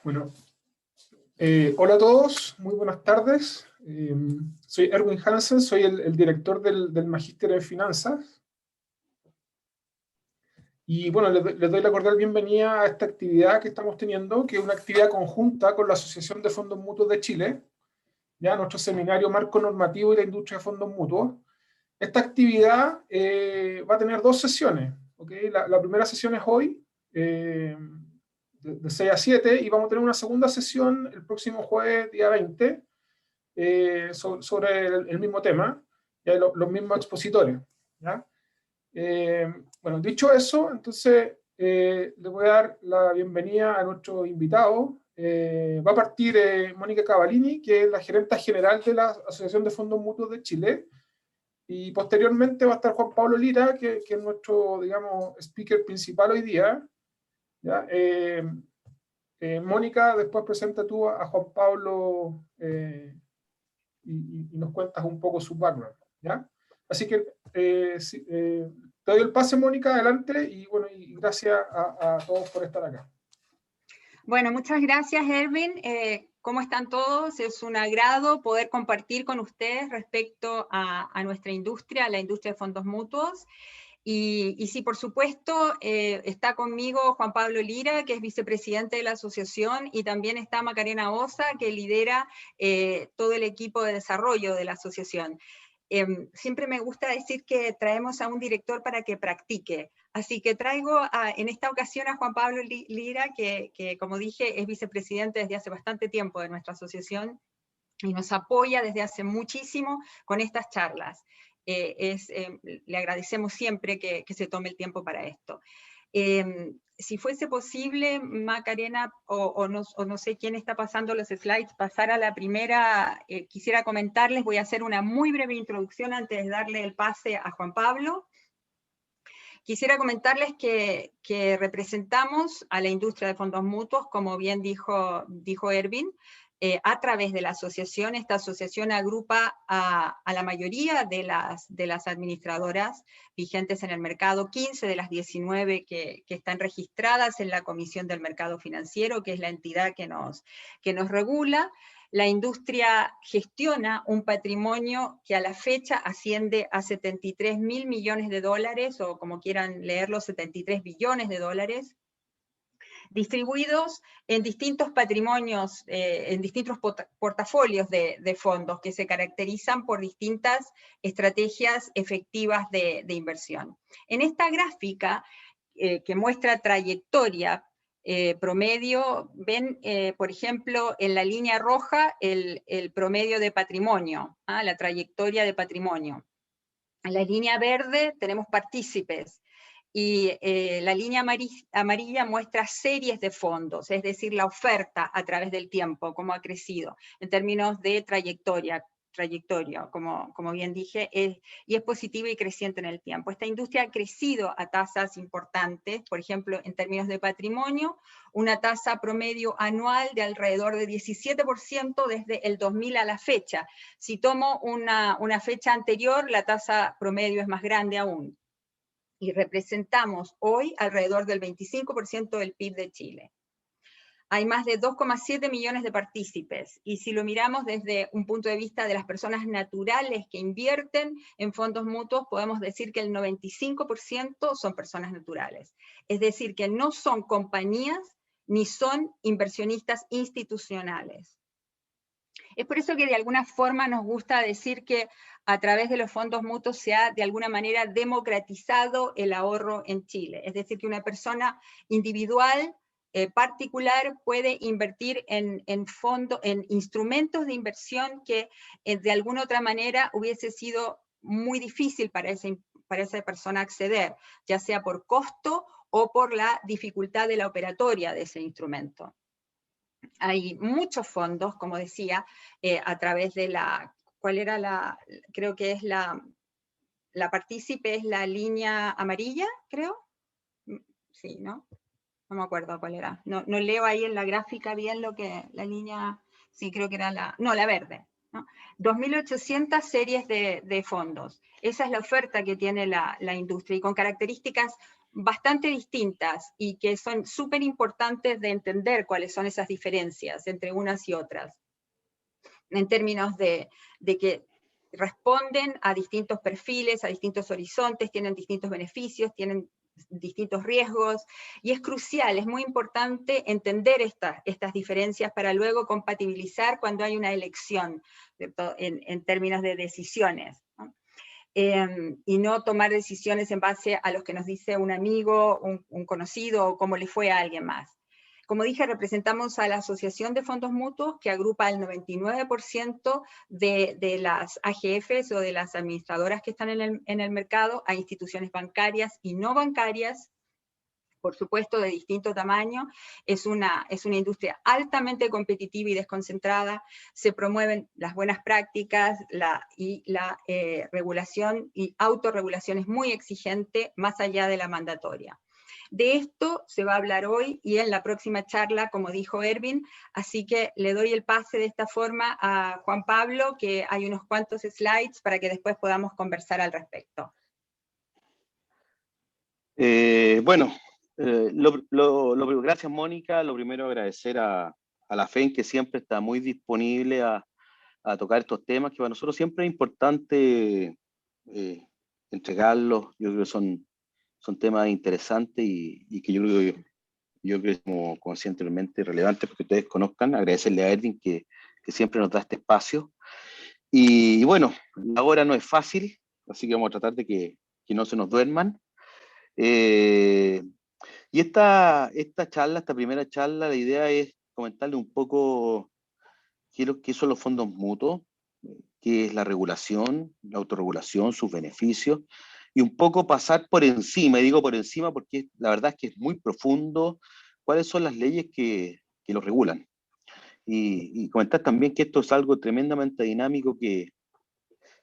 Bueno, hola a todos, muy buenas tardes. Soy Erwin Hansen, soy el director del Magíster en Finanzas. Y bueno, les doy la cordial bienvenida a esta actividad que estamos teniendo, que es una actividad conjunta con la Asociación de Fondos Mutuos de Chile, ya nuestro seminario Marco Normativo y la Industria de Fondos Mutuos. Esta actividad va a tener dos sesiones, ¿okay? La primera sesión es hoy, de 6 a 7, y vamos a tener una segunda sesión el próximo jueves, día 20, sobre el mismo tema, ya los mismos expositores. ¿Ya? Bueno, dicho eso, entonces le voy a dar la bienvenida a nuestro invitado. Va a partir Mónica Cavallini, que es la gerente general de la Asociación de Fondos Mutuos de Chile, y posteriormente va a estar Juan Pablo Lira, que es nuestro, digamos, speaker principal hoy día. ¿Ya? Mónica, después presenta tú a Juan Pablo y nos cuentas un poco su background, ¿ya? Así que te doy el pase, Mónica, adelante, y bueno, y gracias a todos por estar acá. Bueno, muchas gracias, Erwin. ¿Cómo están todos? Es un agrado poder compartir con ustedes respecto a nuestra industria, a la industria de fondos mutuos. Y sí, por supuesto, está conmigo Juan Pablo Lira, que es vicepresidente de la asociación, y también está Macarena Osa, que lidera todo el equipo de desarrollo de la asociación. Siempre me gusta decir que traemos a un director para que practique. Así que traigo en esta ocasión a Juan Pablo Lira, que como dije es vicepresidente desde hace bastante tiempo de nuestra asociación y nos apoya desde hace muchísimo con estas charlas. Le agradecemos siempre que se tome el tiempo para esto. Si fuese posible, Macarena, o no sé quién está pasando los slides, pasar a la primera, quisiera comentarles, voy a hacer una muy breve introducción antes de darle el pase a Juan Pablo. Quisiera comentarles que representamos a la industria de fondos mutuos, como bien dijo Erwin, a través de la asociación. Esta asociación agrupa a la mayoría de las administradoras vigentes en el mercado, 15 de las 19 que están registradas en la Comisión del Mercado Financiero, que es la entidad que nos regula. La industria gestiona un patrimonio que a la fecha asciende a 73.000 millones de dólares, o como quieran leerlo, 73 billones de dólares, distribuidos en distintos patrimonios, en distintos portafolios de fondos que se caracterizan por distintas estrategias efectivas de inversión. En esta gráfica que muestra trayectoria promedio, ven, por ejemplo, en la línea roja el promedio de patrimonio, la trayectoria de patrimonio. En la línea verde tenemos partícipes, y la línea amarilla muestra series de fondos, es decir, la oferta a través del tiempo, cómo ha crecido, en términos de trayectoria, como bien dije, y es positiva y creciente en el tiempo. Esta industria ha crecido a tasas importantes, por ejemplo, en términos de patrimonio, una tasa promedio anual de alrededor de 17% desde el 2000 a la fecha. Si tomo una fecha anterior, la tasa promedio es más grande aún. Y representamos hoy alrededor del 25% del PIB de Chile. Hay más de 2,7 millones de partícipes, y si lo miramos desde un punto de vista de las personas naturales que invierten en fondos mutuos, podemos decir que el 95% son personas naturales. Es decir, que no son compañías ni son inversionistas institucionales. Es por eso que de alguna forma nos gusta decir que a través de los fondos mutuos se ha de alguna manera democratizado el ahorro en Chile. Es decir, que una persona individual, particular, puede invertir en instrumentos de inversión que de alguna otra manera hubiese sido muy difícil para esa persona acceder, ya sea por costo o por la dificultad de la operatoria de ese instrumento. Hay muchos fondos, como decía, a través de ¿cuál era creo que es la partícipe, es la línea amarilla, creo? Sí, ¿no? No me acuerdo cuál era. No leo ahí en la gráfica bien la línea, sí, creo que era la verde, ¿no? 2.800 series de fondos. Esa es la oferta que tiene la industria, y con características bastante distintas y que son súper importantes de entender cuáles son esas diferencias entre unas y otras, en términos de que responden a distintos perfiles, a distintos horizontes, tienen distintos beneficios, tienen distintos riesgos, y es crucial, es muy importante entender estas diferencias para luego compatibilizar cuando hay una elección, ¿cierto? En términos de decisiones, ¿no? Y no tomar decisiones en base a lo que nos dice un amigo, un conocido, o cómo le fue a alguien más. Como dije, representamos a la Asociación de Fondos Mutuos, que agrupa el 99% de las AGFs o de las administradoras que están en el mercado, a instituciones bancarias y no bancarias, por supuesto de distinto tamaño. Es una industria altamente competitiva y desconcentrada, se promueven las buenas prácticas y la regulación y autorregulación es muy exigente, más allá de la mandatoria. De esto se va a hablar hoy y en la próxima charla, como dijo Ervin, así que le doy el pase de esta forma a Juan Pablo, que hay unos cuantos slides para que después podamos conversar al respecto. Bueno, gracias Mónica. Lo primero agradecer a la FEN, que siempre está muy disponible a tocar estos temas, que para nosotros siempre es importante entregarlos. Yo creo que son temas interesantes y que yo creo que como conscientemente relevantes porque ustedes conozcan. Agradecerle a Erwin que siempre nos da este espacio. Y bueno, la hora no es fácil, así que vamos a tratar de que no se nos duerman. Y esta charla, esta primera charla, la idea es comentarle un poco qué son los fondos mutuos, qué es la regulación, la autorregulación, sus beneficios, y un poco pasar por encima, y digo por encima porque la verdad es que es muy profundo, cuáles son las leyes que los regulan. Y comentar también que esto es algo tremendamente dinámico que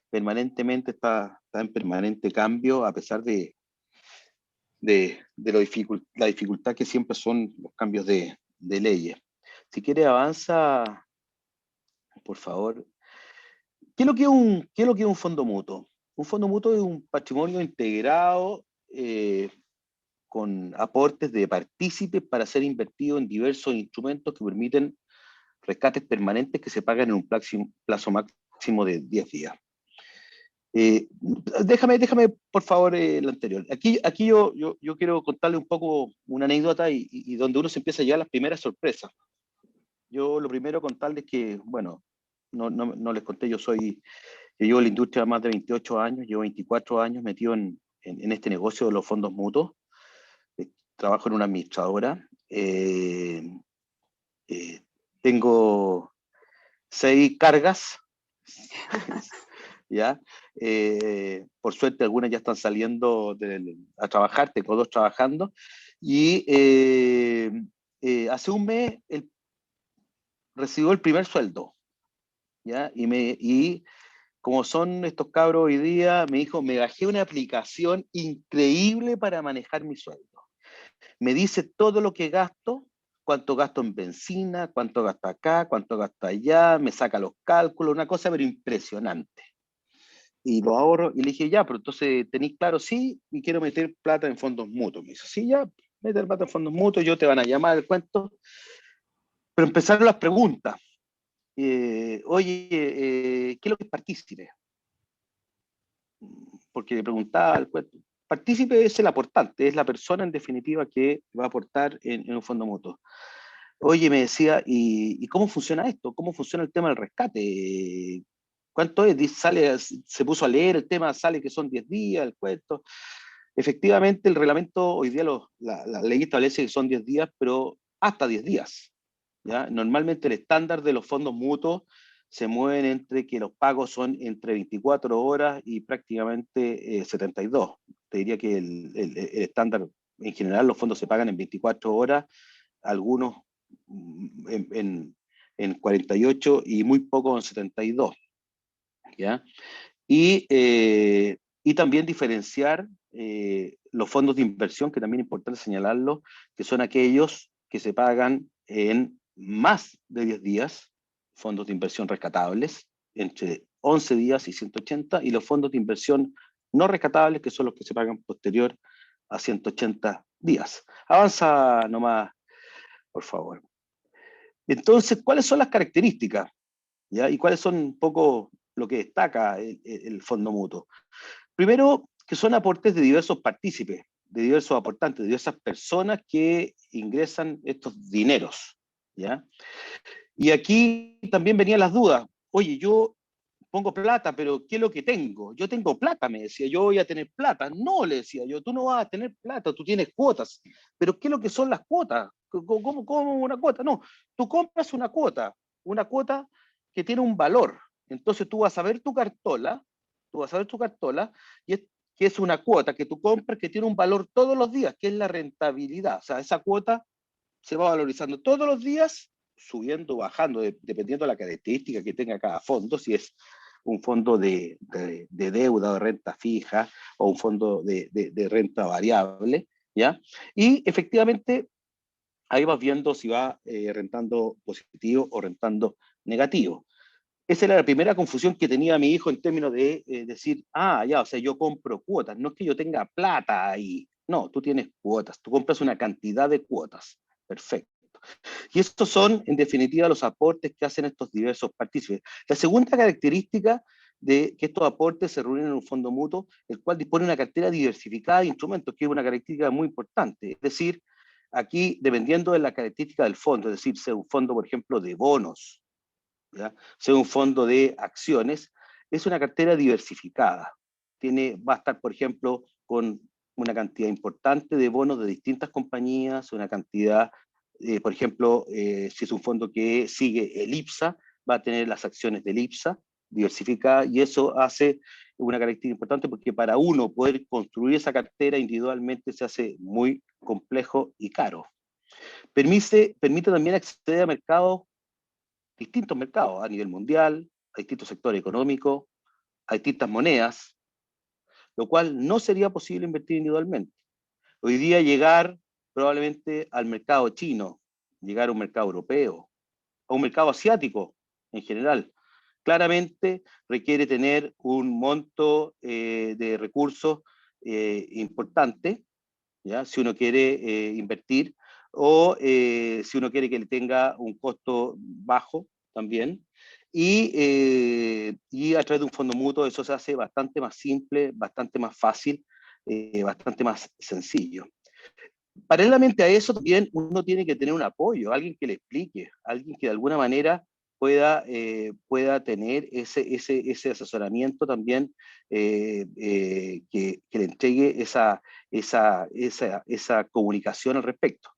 permanentemente está en permanente cambio, a pesar de la dificultad que siempre son los cambios de leyes. Si quiere avanza, por favor. ¿Qué es lo que es un fondo mutuo? Un fondo mutuo es un patrimonio integrado con aportes de partícipes para ser invertido en diversos instrumentos que permiten rescates permanentes que se pagan en un plazo máximo de 10 días. Déjame por favor lo anterior. Aquí yo quiero contarle un poco una anécdota y donde uno se empieza a llevar las primeras sorpresas. Yo lo primero contarles que, bueno, no les conté, yo llevo en la industria más de 28 años, llevo 24 años metido en este negocio de los fondos mutuos. Trabajo en una administradora. Tengo 6 cargas. ¿Ya? Por suerte algunas ya están saliendo a trabajar, tengo 2 trabajando, y hace un mes recibió el primer sueldo, ¿ya? Y como son estos cabros hoy día, me dijo, me bajé una aplicación increíble para manejar mi sueldo. Me dice todo lo que gasto, cuánto gasto en benzina, cuánto gasto acá, cuánto gasto allá, me saca los cálculos, una cosa pero impresionante. Y lo ahorro, y le dije, ya, pero entonces tenéis claro, sí, y quiero meter plata en fondos mutuos. Me dice, sí, ya, meter plata en fondos mutuos, yo te van a llamar el cuento. Pero empezaron las preguntas. Oye, ¿qué es lo que es partícipe? Porque le preguntaba al cuento. Partícipe es el aportante, es la persona en definitiva que va a aportar en un fondo mutuo. Oye, me decía, ¿y cómo funciona esto? ¿Cómo funciona el tema del rescate? ¿Cuánto es? Se puso a leer el tema, sale que son 10 días, el cuento. Efectivamente, el reglamento, hoy día la ley establece que son 10 días, pero hasta 10 días. ¿Ya? Normalmente el estándar de los fondos mutuos se mueven entre que los pagos son entre 24 horas y prácticamente 72. Te diría que el estándar, en general, los fondos se pagan en 24 horas, algunos en 48 y muy poco en 72. ¿Ya? Y también diferenciar los fondos de inversión, que también es importante señalarlo, que son aquellos que se pagan en más de 10 días, fondos de inversión rescatables, entre 11 días y 180, y los fondos de inversión no rescatables, que son los que se pagan posterior a 180 días. Avanza nomás, por favor. Entonces, ¿cuáles son las características? ¿Ya? ¿Y cuáles son un poco lo que destaca el fondo mutuo? Primero, que son aportes de diversos partícipes, de diversos aportantes, de diversas personas que ingresan estos dineros, ¿ya? Y aquí también venían las dudas. Oye, yo pongo plata, pero ¿qué es lo que tengo? Yo tengo plata, me decía, yo voy a tener plata. No, le decía yo, tú no vas a tener plata, tú tienes cuotas. Pero ¿qué es lo que son las cuotas? ¿Cómo una cuota? No, tú compras una cuota que tiene un valor. Entonces tú vas a ver tu cartola, y que es una cuota que tú compras que tiene un valor todos los días, que es la rentabilidad. O sea, esa cuota se va valorizando todos los días, subiendo, bajando, dependiendo de la característica que tenga cada fondo, si es un fondo de deuda o de renta fija o un fondo de renta variable, ¿ya? Y efectivamente ahí vas viendo si va rentando positivo o rentando negativo. Esa era la primera confusión que tenía mi hijo en términos de decir, ya, o sea, yo compro cuotas, no es que yo tenga plata ahí, no, tú tienes cuotas, tú compras una cantidad de cuotas, perfecto. Y estos son, en definitiva, los aportes que hacen estos diversos partícipes. La segunda característica de que estos aportes se reúnen en un fondo mutuo, el cual dispone de una cartera diversificada de instrumentos, que es una característica muy importante. Es decir, aquí, dependiendo de la característica del fondo, es decir, sea un fondo, por ejemplo, de bonos, ¿ya? Sea un fondo de acciones, es una cartera diversificada. Va a estar, por ejemplo, con una cantidad importante de bonos de distintas compañías, una cantidad, por ejemplo, si es un fondo que sigue el IPSA, va a tener las acciones del IPSA diversificadas, y eso hace una característica importante porque para uno poder construir esa cartera individualmente se hace muy complejo y caro. Permite también acceder a distintos mercados a nivel mundial, a distintos sectores económicos, a distintas monedas, lo cual no sería posible invertir individualmente. Hoy día llegar probablemente al mercado chino, llegar a un mercado europeo, a un mercado asiático en general, claramente requiere tener un monto de recursos importante, ¿ya? Si uno quiere invertir, o si uno quiere que le tenga un costo bajo también. Y a través de un fondo mutuo eso se hace bastante más simple, bastante más fácil, bastante más sencillo. Paralelamente a eso también uno tiene que tener un apoyo, alguien que le explique, alguien que de alguna manera pueda tener ese asesoramiento también, que le entregue esa comunicación al respecto.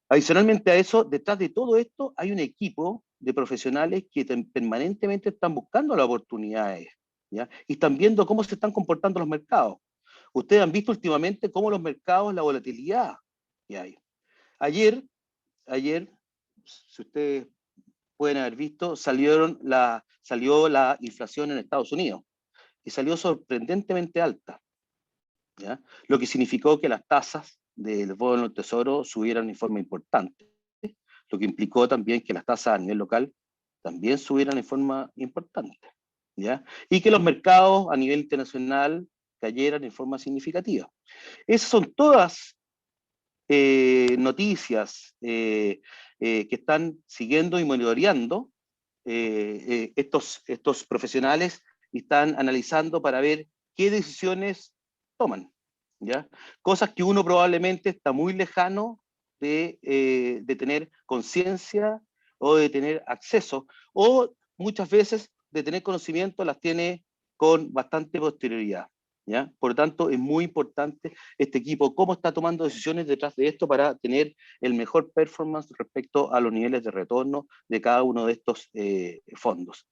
Adicionalmente a eso, detrás de todo esto hay un equipo de profesionales que permanentemente están buscando las oportunidades, ¿ya? Y están viendo cómo se están comportando los mercados. Ustedes han visto últimamente cómo los mercados, la volatilidad que hay. Ayer, si ustedes pueden haber visto, salió la inflación en Estados Unidos y salió sorprendentemente alta, ¿ya? Lo que significó que las tasas del bono del tesoro subieran en forma importante, lo que implicó también que las tasas a nivel local también subieran en forma importante, ¿ya? Y que los mercados a nivel internacional cayeran en forma significativa. Esas son todas noticias que están siguiendo y monitoreando estos profesionales, y están analizando para ver qué decisiones toman, ¿ya? Cosas que uno probablemente está muy lejano de tener conciencia o de tener acceso, o muchas veces de tener conocimiento las tiene con bastante posterioridad, ¿ya? Por lo tanto, es muy importante este equipo, cómo está tomando decisiones detrás de esto para tener el mejor performance respecto a los niveles de retorno de cada uno de estos fondos.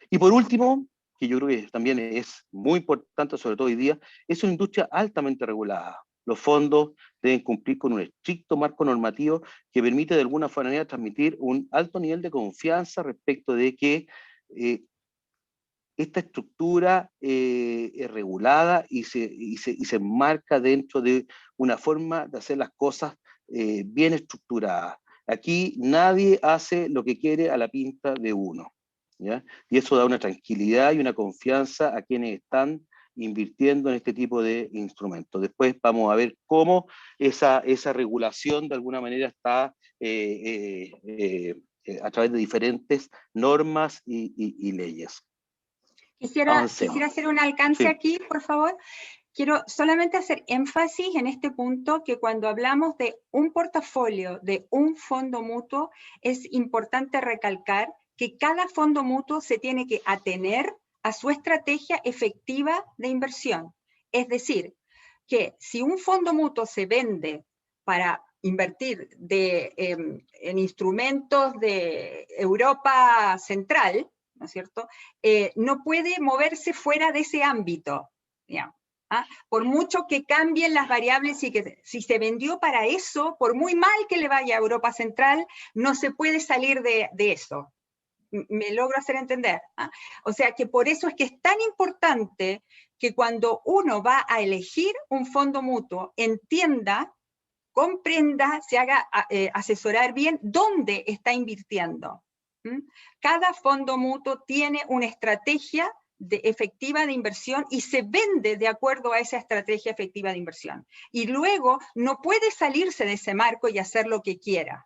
Y por último, que yo creo que también es muy importante, sobre todo hoy día, es una industria altamente regulada. Los fondos deben cumplir con un estricto marco normativo que permite de alguna manera transmitir un alto nivel de confianza respecto de que esta estructura es regulada y se enmarca dentro de una forma de hacer las cosas bien estructuradas. Aquí nadie hace lo que quiere a la pinta de uno, ¿ya? Y eso da una tranquilidad y una confianza a quienes están invirtiendo en este tipo de instrumentos. Después vamos a ver cómo esa regulación de alguna manera está a través de diferentes normas y leyes. Quisiera hacer un alcance aquí, por favor. Quiero solamente hacer énfasis en este punto que cuando hablamos de un portafolio, de un fondo mutuo, es importante recalcar que cada fondo mutuo se tiene que atener a su estrategia efectiva de inversión. Es decir, que si un fondo mutuo se vende para invertir en instrumentos de Europa Central, ¿no es cierto?, no puede moverse fuera de ese ámbito, digamos. ¿Ah? Por mucho que cambien las variables y que si se vendió para eso, por muy mal que le vaya a Europa Central, no se puede salir de eso. ¿Me logro hacer entender? ¿Ah? O sea que por eso es que es tan importante que cuando uno va a elegir un fondo mutuo, entienda, comprenda, se haga asesorar bien dónde está invirtiendo. Cada fondo mutuo tiene una estrategia efectiva de inversión y se vende de acuerdo a esa estrategia efectiva de inversión. Y luego no puede salirse de ese marco y hacer lo que quiera.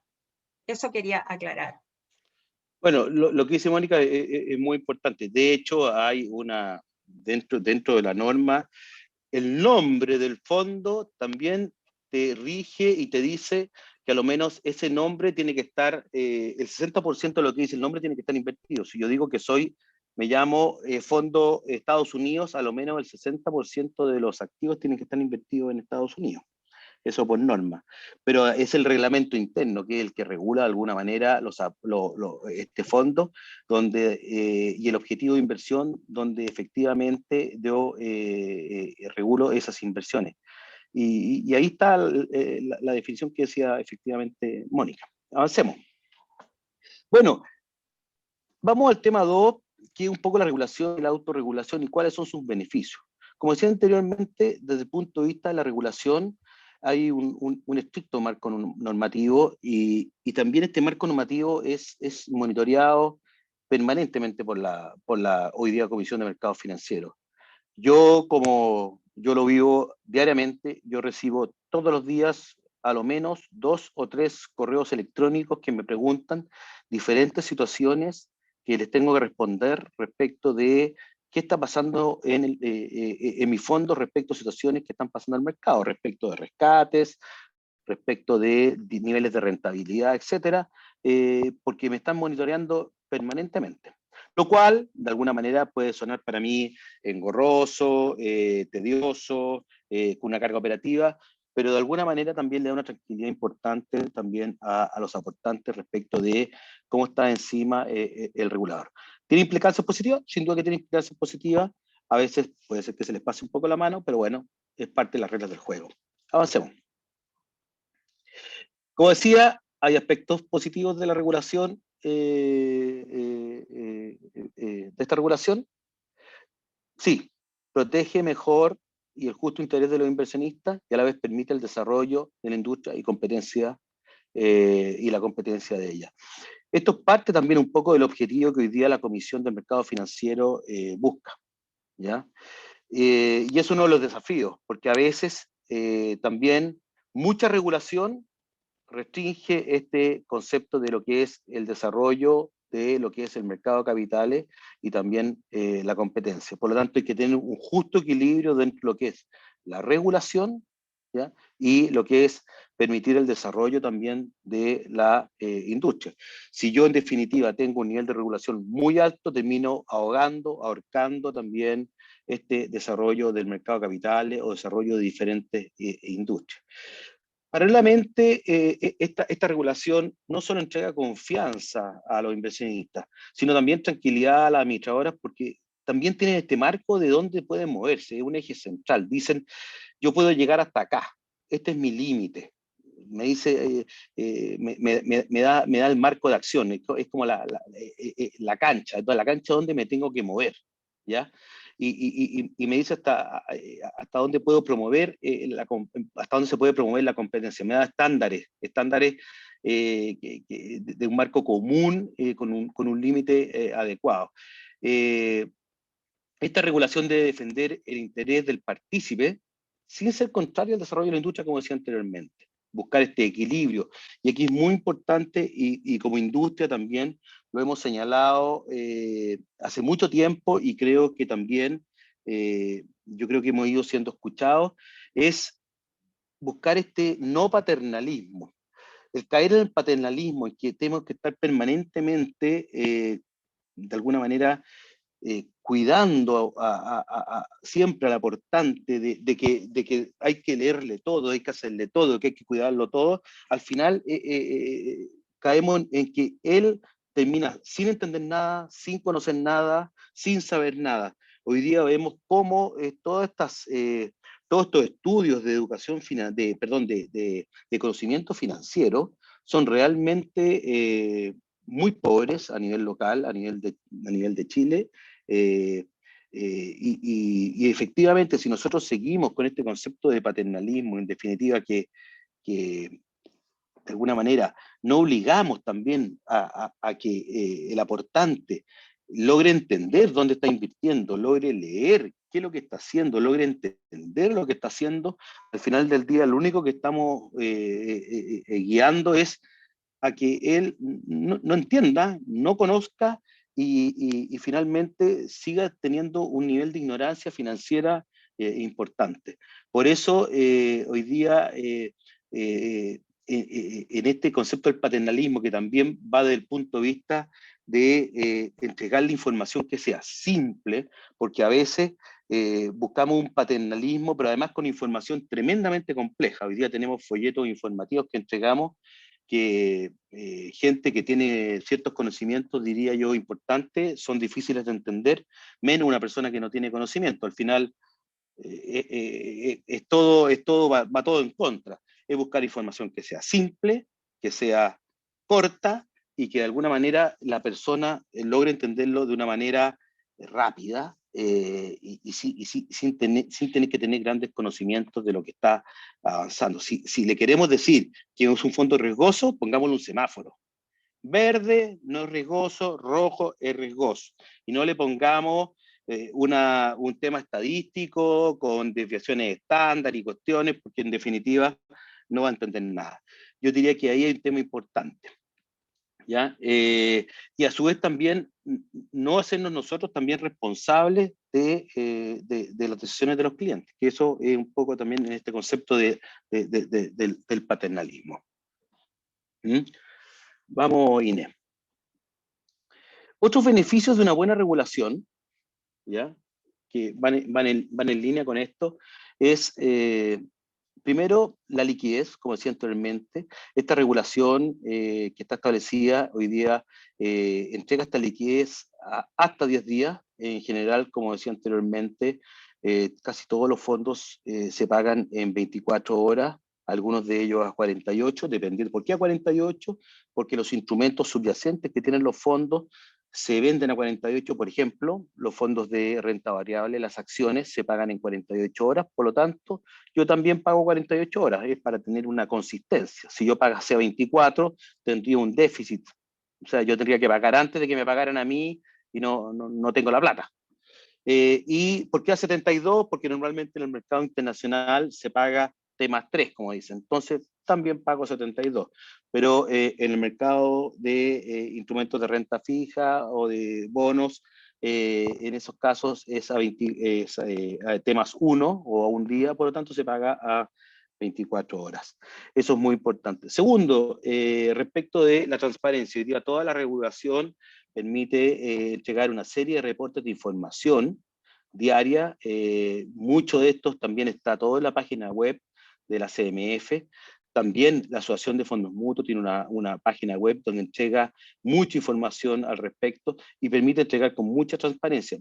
Eso quería aclarar. Bueno, lo que dice Mónica es muy importante. De hecho, hay dentro de la norma, el nombre del fondo también te rige y te dice que a lo menos ese nombre tiene que estar, el 60% de lo que dice el nombre tiene que estar invertido. Si yo digo que me llamo Fondo Estados Unidos, a lo menos el 60% de los activos tienen que estar invertidos en Estados Unidos. Eso por norma. Pero es el reglamento interno, que es el que regula de alguna manera este fondo, y el objetivo de inversión, donde efectivamente yo regulo esas inversiones. Y ahí está la definición que decía efectivamente Mónica. Avancemos. Bueno, vamos al tema 2, que es un poco la regulación y la autorregulación y cuáles son sus beneficios. Como decía anteriormente, desde el punto de vista de la regulación, hay un estricto marco normativo y también este marco normativo es monitoreado permanentemente por la hoy día Comisión de Mercados Financieros. Yo lo vivo diariamente, yo recibo todos los días a lo menos 2 o 3 correos electrónicos que me preguntan diferentes situaciones que les tengo que responder respecto de qué está pasando en mi fondo respecto a situaciones que están pasando en el mercado, respecto de rescates, respecto de niveles de rentabilidad, etcétera, porque me están monitoreando permanentemente. Lo cual, de alguna manera, puede sonar para mí engorroso, tedioso, con una carga operativa, pero de alguna manera también le da una tranquilidad importante también a los aportantes respecto de cómo está encima el regulador. ¿Tiene implicancias positivas? Sin duda que tiene implicancias positivas. A veces puede ser que se les pase un poco la mano, pero bueno, es parte de las reglas del juego. Avancemos. Como decía, hay aspectos positivos de la regulación, de esta regulación. Sí, protege mejor y el justo interés de los inversionistas y a la vez permite el desarrollo de la industria y competencia y la competencia de ella. Esto es parte también un poco del objetivo que hoy día la Comisión del Mercado Financiero busca, ¿ya? Y es uno de los desafíos, porque a veces también mucha regulación restringe este concepto de lo que es el desarrollo de lo que es el mercado de capitales y también la competencia. Por lo tanto, hay que tener un justo equilibrio dentro de lo que es la regulación, ¿ya? Y lo que es permitir el desarrollo también de la industria. Si yo en definitiva tengo un nivel de regulación muy alto, termino ahorcando también este desarrollo del mercado de capitales o desarrollo de diferentes industrias. Paralelamente, esta regulación no solo entrega confianza a los inversionistas, sino también tranquilidad a las administradoras, porque también tienen este marco de dónde pueden moverse, es un eje central. Dicen, yo puedo llegar hasta acá, este es mi límite. Me dice, me da el marco de acción, es como la cancha, la cancha donde me tengo que mover, ¿ya? Y me dice hasta dónde puedo promover, hasta dónde se puede promover la competencia. Me da estándares de un marco común con un límite adecuado. Esta regulación debe defender el interés del partícipe sin ser contrario al desarrollo de la industria, como decía anteriormente. Buscar este equilibrio. Y aquí es muy importante, y como industria también lo hemos señalado hace mucho tiempo, y creo que también, yo creo que hemos ido siendo escuchados, es buscar este no paternalismo. El caer en el paternalismo, en que tenemos que estar permanentemente, de alguna manera, cuidando siempre al aportante de que hay que leerle todo, hay que hacerle todo, que hay que cuidarlo todo, al final caemos en que él termina sin entender nada, sin conocer nada, sin saber nada. Hoy día vemos cómo todos estos estudios de educación, de conocimiento financiero son realmente muy pobres a nivel local, a nivel de Chile, y efectivamente, si nosotros seguimos con este concepto de paternalismo, en definitiva, que de alguna manera no obligamos también a que el aportante logre entender dónde está invirtiendo, logre leer qué es lo que está haciendo, logre entender lo que está haciendo, al final del día lo único que estamos guiando es a que él no entienda, no conozca y finalmente siga teniendo un nivel de ignorancia financiera importante. Por eso hoy día en este concepto del paternalismo, que también va desde el punto de vista de entregarle información que sea simple, porque a veces buscamos un paternalismo, pero además con información tremendamente compleja. Hoy día tenemos folletos informativos que entregamos que gente que tiene ciertos conocimientos, diría yo, importantes, son difíciles de entender, menos una persona que no tiene conocimiento. Al final, va todo en contra. Es buscar información que sea simple, que sea corta y que de alguna manera la persona logre entenderlo de una manera rápida sin tener que tener grandes conocimientos de lo que está avanzando. Si le queremos decir que es un fondo riesgoso, pongámosle un semáforo. Verde no es riesgoso, rojo es riesgoso. Y no le pongamos un tema estadístico con desviaciones estándar y cuestiones, porque en definitiva no va a entender nada. Yo diría que ahí hay un tema importante. ¿Ya? Y a su vez también no hacernos nosotros también responsables de las decisiones de los clientes, que eso es un poco también en este concepto del paternalismo. ¿Mm? Vamos, Inés. Otros beneficios de una buena regulación, ¿ya? Que van en línea con esto, es primero la liquidez, como decía anteriormente. Esta regulación que está establecida hoy día entrega esta liquidez hasta 10 días. En general, como decía anteriormente, casi todos los fondos se pagan en 24 horas, algunos de ellos a 48, dependiendo. ¿Por qué a 48? Porque los instrumentos subyacentes que tienen los fondos se venden a 48, por ejemplo, los fondos de renta variable, las acciones se pagan en 48 horas, por lo tanto, yo también pago 48 horas, es para tener una consistencia. Si yo pagase 24, tendría un déficit, o sea, yo tendría que pagar antes de que me pagaran a mí y no tengo la plata. ¿Y por qué a 72? Porque normalmente en el mercado internacional se paga T más 3, como dicen. Entonces, también pago 72. Pero en el mercado de instrumentos de renta fija o de bonos, en esos casos es a T más 1 o a un día, por lo tanto se paga a 24 horas. Eso es muy importante. Segundo, respecto de la transparencia, hoy día toda la regulación permite entregar una serie de reportes de información diaria. Mucho de estos también está todo en la página web de la CMF. También la Asociación de Fondos Mutuos tiene una página web donde entrega mucha información al respecto y permite entregar con mucha transparencia.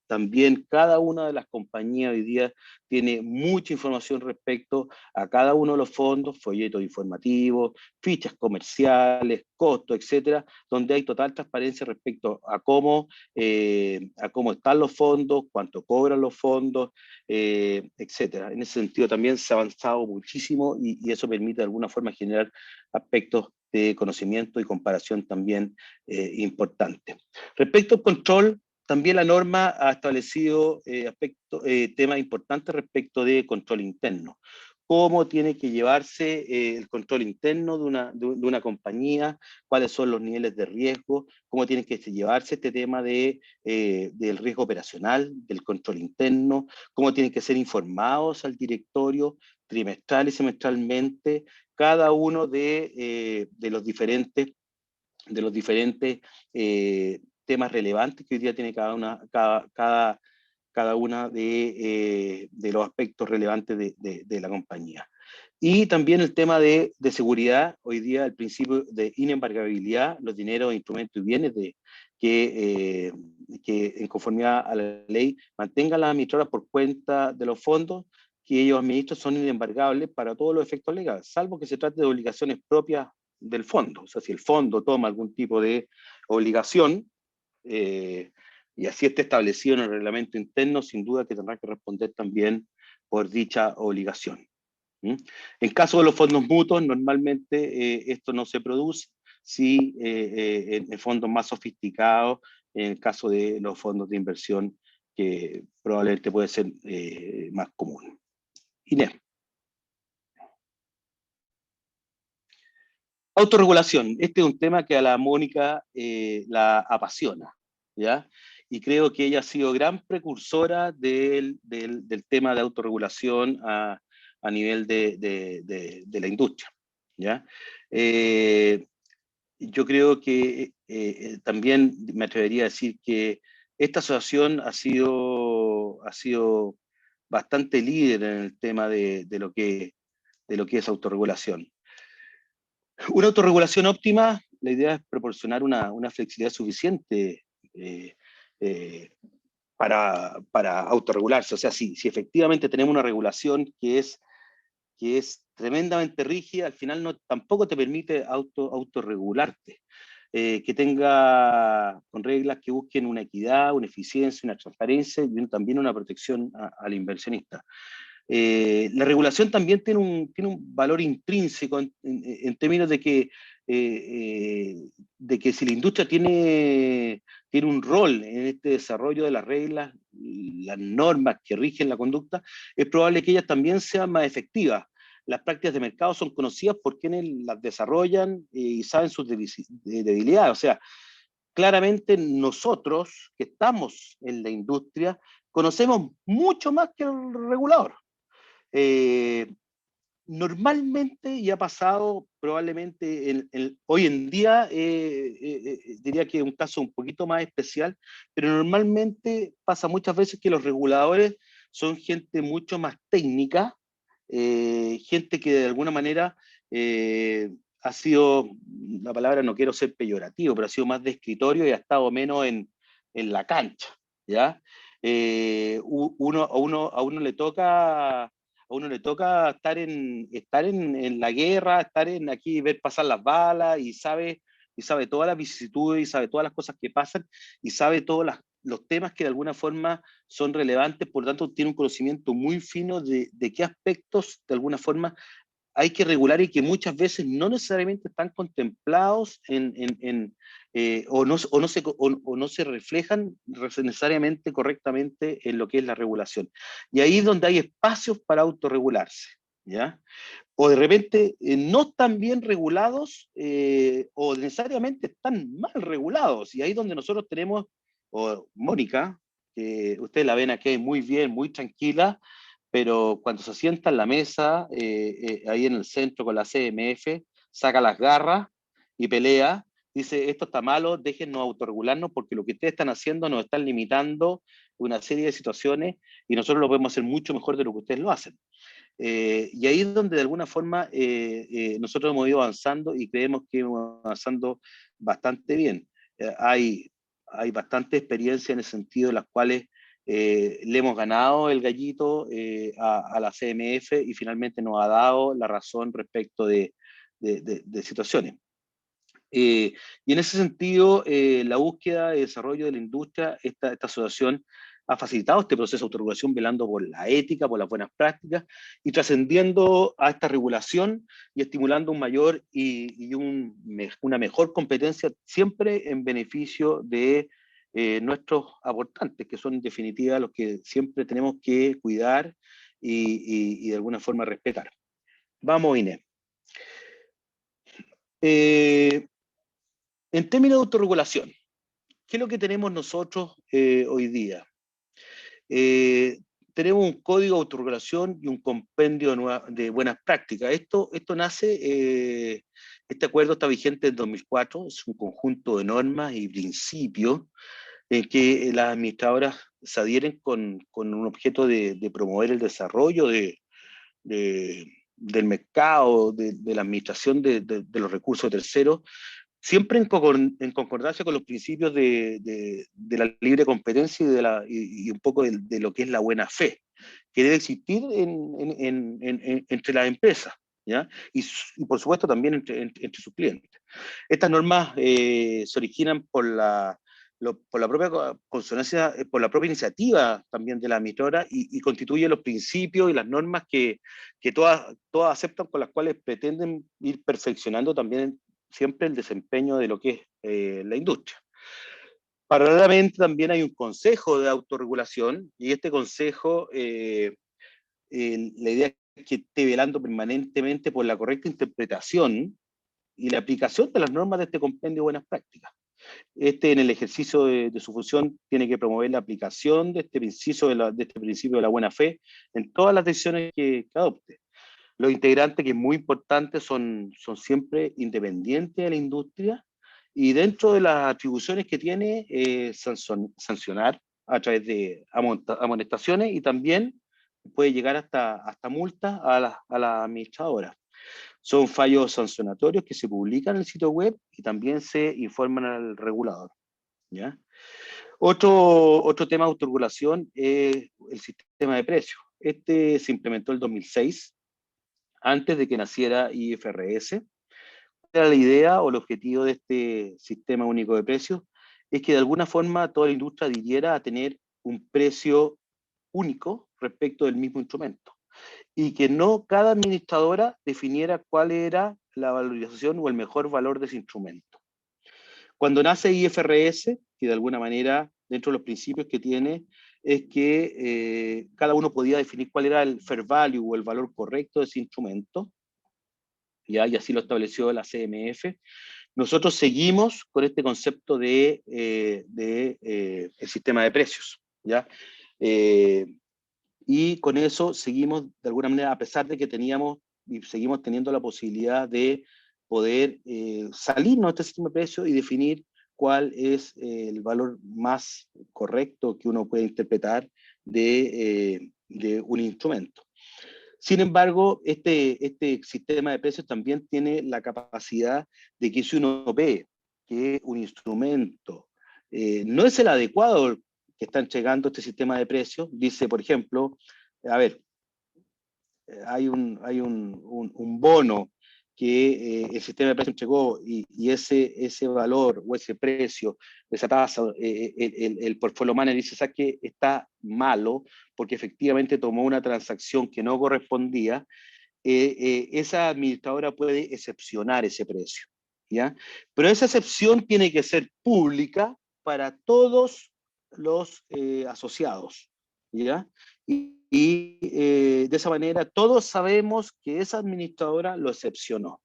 También cada una de las compañías hoy día tiene mucha información respecto a cada uno de los fondos, folletos informativos, fichas comerciales, costos, etcétera, donde hay total transparencia respecto a cómo están los fondos, cuánto cobran los fondos, etcétera. En ese sentido también se ha avanzado muchísimo y eso permite de alguna forma generar aspectos de conocimiento y comparación también importantes. Respecto al control, También la norma ha establecido temas importantes respecto de control interno. Cómo tiene que llevarse el control interno de una compañía, cuáles son los niveles de riesgo, cómo tiene que llevarse este tema del riesgo operacional, del control interno, cómo tienen que ser informados al directorio trimestral y semestralmente cada uno de los diferentes temas relevantes que hoy día tiene cada una de los aspectos relevantes de la compañía. Y también el tema de seguridad, hoy día el principio de inembargabilidad, los dineros, instrumentos y bienes que en conformidad a la ley mantengan las administradoras por cuenta de los fondos que ellos administran son inembargables para todos los efectos legales, salvo que se trate de obligaciones propias del fondo. O sea, si el fondo toma algún tipo de obligación, y así está establecido en el reglamento interno, sin duda que tendrá que responder también por dicha obligación. En caso de los fondos mutuos, normalmente esto no se produce, si en fondos más sofisticados, en el caso de los fondos de inversión, que probablemente puede ser más común. Inés. Autorregulación. Este es un tema que a la Mónica la apasiona, ¿ya? Y creo que ella ha sido gran precursora del tema de autorregulación a nivel de la industria, ¿ya? Yo creo que también me atrevería a decir que esta asociación ha sido bastante líder en el tema de lo que es autorregulación. Una autorregulación óptima, la idea es proporcionar una flexibilidad suficiente para autorregularse. O sea, si efectivamente tenemos una regulación que es tremendamente rígida, al final tampoco te permite autorregularte. Que tenga con reglas que busquen una equidad, una eficiencia, una transparencia y también una protección al inversionista. La regulación también tiene un valor intrínseco en términos de que si la industria tiene un rol en este desarrollo de las reglas, las normas que rigen la conducta, es probable que ellas también sean más efectivas. Las prácticas de mercado son conocidas por quienes las desarrollan y saben sus debilidades. O sea, claramente nosotros que estamos en la industria conocemos mucho más que el regulador. Normalmente, y ha pasado probablemente hoy en día, diría que es un caso un poquito más especial, pero normalmente pasa muchas veces que los reguladores son gente mucho más técnica, gente que de alguna manera ha sido, la palabra no quiero ser peyorativo, pero ha sido más de escritorio y ha estado menos en la cancha, ¿ya? A uno le toca estar en la guerra, estar aquí, ver pasar las balas, y sabe todas las vicisitudes, y sabe todas las cosas que pasan, y sabe todos los temas que de alguna forma son relevantes, por lo tanto tiene un conocimiento muy fino de qué aspectos de alguna forma hay que regular y que muchas veces no necesariamente están contemplados o no se reflejan necesariamente correctamente en lo que es la regulación. Y ahí es donde hay espacios para autorregularse, ¿ya? O de repente no están bien regulados o necesariamente están mal regulados. Y ahí es donde nosotros tenemos, Mónica, que ustedes la ven aquí muy bien, muy tranquila, pero cuando se sienta en la mesa, ahí en el centro con la CMF, saca las garras y pelea, dice, esto está malo, déjennos autorregularnos porque lo que ustedes están haciendo nos están limitando una serie de situaciones y nosotros lo podemos hacer mucho mejor de lo que ustedes lo hacen. Y ahí es donde de alguna forma nosotros hemos ido avanzando y creemos que hemos avanzando bastante bien. Hay bastante experiencia en ese sentido, en las cuales le hemos ganado el gallito a la CMF y finalmente nos ha dado la razón respecto de situaciones. Y en ese sentido, la búsqueda de desarrollo de la industria, esta asociación ha facilitado este proceso de autorregulación velando por la ética, por las buenas prácticas y trascendiendo a esta regulación y estimulando un mayor y una mejor competencia siempre en beneficio de nuestros aportantes, que son en definitiva los que siempre tenemos que cuidar y de alguna forma respetar. Vamos, Inés. En términos de autorregulación, ¿qué es lo que tenemos nosotros hoy día? Tenemos un código de autorregulación y un compendio de buenas prácticas. Esto nace, este acuerdo está vigente en 2004, es un conjunto de normas y principios en que las administradoras se adhieren con un objeto de promover el desarrollo del mercado, de la administración de los recursos terceros, siempre en concordancia con los principios de la libre competencia y un poco de lo que es la buena fe, que debe existir entre las empresas, ¿ya? Y por supuesto también entre sus clientes. Estas normas se originan por la propia consonancia, por la propia iniciativa también de la administradora y constituyen los principios y las normas que todas aceptan, con las cuales pretenden ir perfeccionando también siempre el desempeño de lo que es la industria. Paralelamente también hay un consejo de autorregulación y este consejo, la idea es que esté velando permanentemente por la correcta interpretación y la aplicación de las normas de este compendio de buenas prácticas. En el ejercicio de su función, tiene que promover la aplicación de este principio de la buena fe en todas las decisiones que adopte. Los integrantes, que es muy importante, son siempre independientes de la industria y dentro de las atribuciones que tiene, sancionar a través de amonestaciones y también puede llegar hasta multas a las administradoras. Son fallos sancionatorios que se publican en el sitio web y también se informan al regulador, ¿ya? Otro tema de autorregulación es el sistema de precios. Este se implementó en el 2006, antes de que naciera IFRS. Era la idea o el objetivo de este sistema único de precios, es que de alguna forma toda la industria adhiriera a tener un precio único respecto del mismo instrumento, y que no cada administradora definiera cuál era la valorización o el mejor valor de ese instrumento. Cuando nace IFRS, que de alguna manera, dentro de los principios que tiene, es que cada uno podía definir cuál era el fair value o el valor correcto de ese instrumento, ¿ya? Y así lo estableció la CMF. Nosotros seguimos con este concepto de el sistema de precios, ¿ya? Y con eso seguimos de alguna manera, a pesar de que teníamos y seguimos teniendo la posibilidad de poder salirnos de este sistema de precios y definir cuál es el valor más correcto que uno puede interpretar de un instrumento. Sin embargo, este sistema de precios también tiene la capacidad de que si uno ve que un instrumento no es el adecuado que está entregando este sistema de precios, dice, por ejemplo, a ver, hay un bono que el sistema de precios entregó y ese valor o ese precio, esa tasa, el portfolio manager dice, ¿sabes qué? Está malo porque efectivamente tomó una transacción que no correspondía, esa administradora puede excepcionar ese precio, ¿ya? Pero esa excepción tiene que ser pública para todos los asociados, ¿ya? De esa manera todos sabemos que esa administradora lo excepcionó.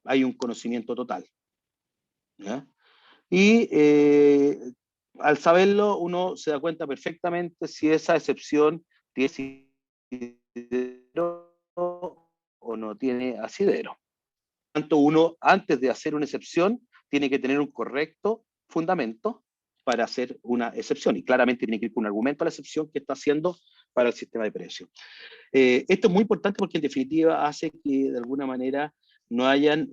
Hay un conocimiento total, ¿ya? Y al saberlo uno se da cuenta perfectamente si esa excepción tiene asidero o no tiene asidero. Tanto uno, antes de hacer una excepción, tiene que tener un correcto fundamento para hacer una excepción, y claramente tiene que ir con un argumento a la excepción que está haciendo para el sistema de precios. Esto es muy importante porque en definitiva hace que de alguna manera no hayan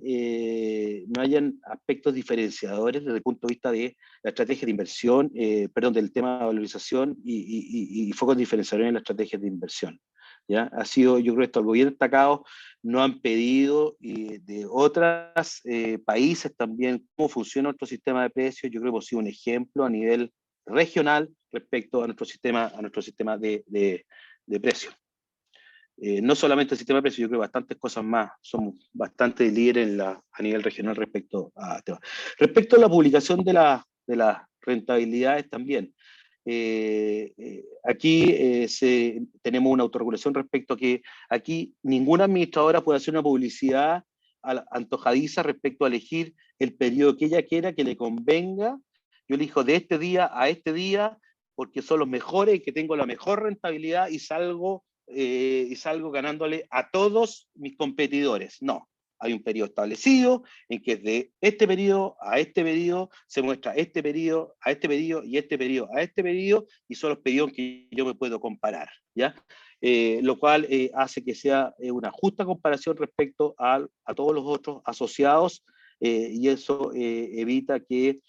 aspectos diferenciadores desde el punto de vista de la estrategia de inversión, del tema de valorización y focos diferenciadores en la estrategia de inversión, ¿ya? Ha sido, yo creo, estos bien destacados no han pedido de otros países también cómo funciona nuestro sistema de precios. Yo creo que hemos sido un ejemplo a nivel regional respecto a nuestro sistema de precios. No solamente el sistema de precios, yo creo que bastantes cosas más, somos bastante líderes a nivel regional respecto a temas. Respecto a la publicación de las rentabilidades también. Aquí tenemos una autorregulación respecto a que aquí ninguna administradora puede hacer una publicidad antojadiza respecto a elegir el periodo que ella quiera, que le convenga. Yo elijo de este día a este día porque son los mejores y que tengo la mejor rentabilidad y salgo ganándole a todos mis competidores. No. Hay un periodo establecido en que de este periodo a este periodo se muestra este periodo a este periodo y este periodo a este periodo, y son los periodos que yo me puedo comparar, ¿ya? Lo cual hace que sea una justa comparación respecto a todos los otros asociados, y eso evita que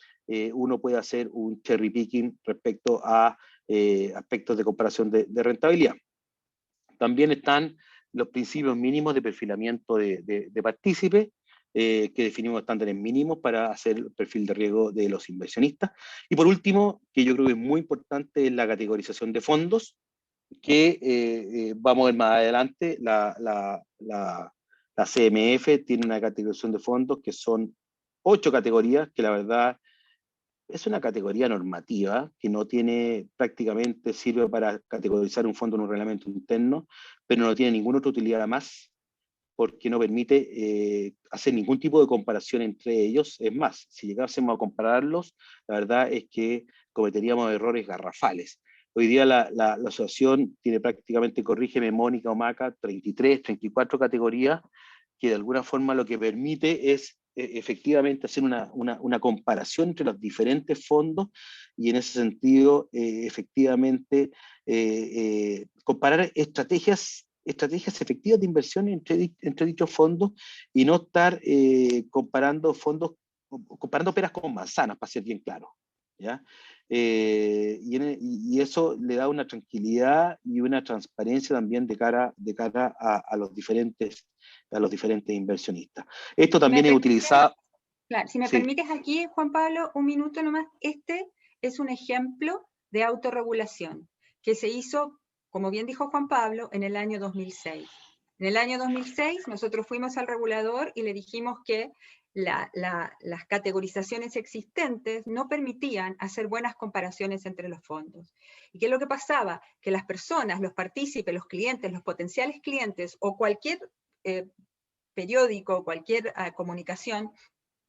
uno pueda hacer un cherry picking respecto a aspectos de comparación de rentabilidad. También están los principios mínimos de perfilamiento de partícipes, que definimos estándares mínimos para hacer el perfil de riesgo de los inversionistas. Y por último, que yo creo que es muy importante, es la categorización de fondos, que vamos a ver más adelante. La CMF tiene una categorización de fondos que son 8 categorías, que la verdad es una categoría normativa que no tiene, prácticamente sirve para categorizar un fondo en un reglamento interno, pero no tiene ninguna otra utilidad más, porque no permite hacer ningún tipo de comparación entre ellos. Es más, si llegásemos a compararlos, la verdad es que cometeríamos errores garrafales. Hoy día la asociación tiene prácticamente, corrígeme Mónica o Maca, 33, 34 categorías, que de alguna forma lo que permite es efectivamente hacer una comparación entre los diferentes fondos, y en ese sentido efectivamente comparar estrategias efectivas de inversión entre dichos fondos, y no estar comparando peras con manzanas, para ser bien claro, ¿ya? Y eso le da una tranquilidad y una transparencia también de cara a los diferentes inversionistas. Esto también es utilizado. Claro, si me Sí. permites aquí, Juan Pablo, un minuto nomás. Este es un ejemplo de autorregulación que se hizo, como bien dijo Juan Pablo, en el año 2006. En el año 2006 nosotros fuimos al regulador y le dijimos que las categorizaciones existentes no permitían hacer buenas comparaciones entre los fondos. ¿Y qué es lo que pasaba? Que las personas, los partícipes, los clientes, los potenciales clientes o cualquier periódico, cualquier comunicación,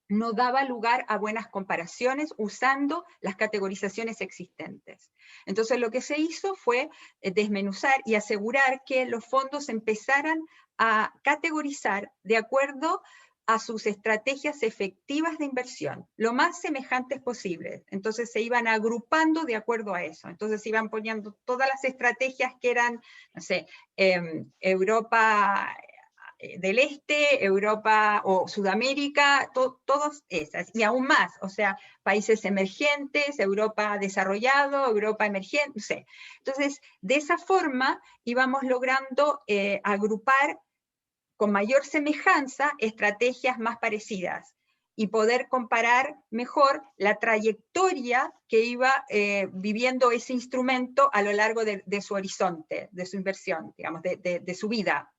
no daba lugar a buenas comparaciones usando las categorizaciones existentes. Entonces lo que se hizo fue desmenuzar y asegurar que los fondos empezaran a categorizar de acuerdo a sus estrategias efectivas de inversión, lo más semejantes posibles. Entonces se iban agrupando de acuerdo a eso. Entonces se iban poniendo todas las estrategias que eran, no sé, Europa del Este, Europa o Sudamérica, todas esas, y aún más, o sea, países emergentes, Europa desarrollado, Europa emergente, no sé. Entonces, de esa forma íbamos logrando agrupar con mayor semejanza estrategias más parecidas y poder comparar mejor la trayectoria que iba viviendo ese instrumento a lo largo de su horizonte, de su inversión, digamos, de su vida.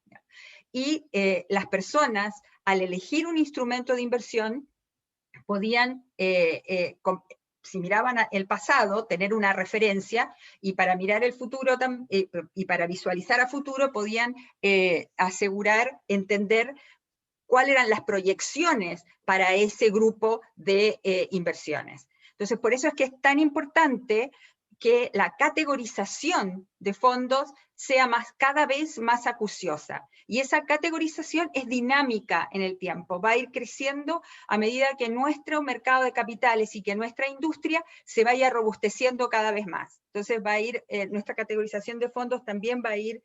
Y las personas, al elegir un instrumento de inversión, podían, si miraban el pasado, tener una referencia, y para mirar el futuro y para visualizar a futuro, podían asegurar, entender cuáles eran las proyecciones para ese grupo de inversiones. Entonces, por eso es que es tan importante que la categorización de fondos sea cada vez más acuciosa. Y esa categorización es dinámica en el tiempo, va a ir creciendo a medida que nuestro mercado de capitales y que nuestra industria se vaya robusteciendo cada vez más. Entonces va a ir, nuestra categorización de fondos también va a ir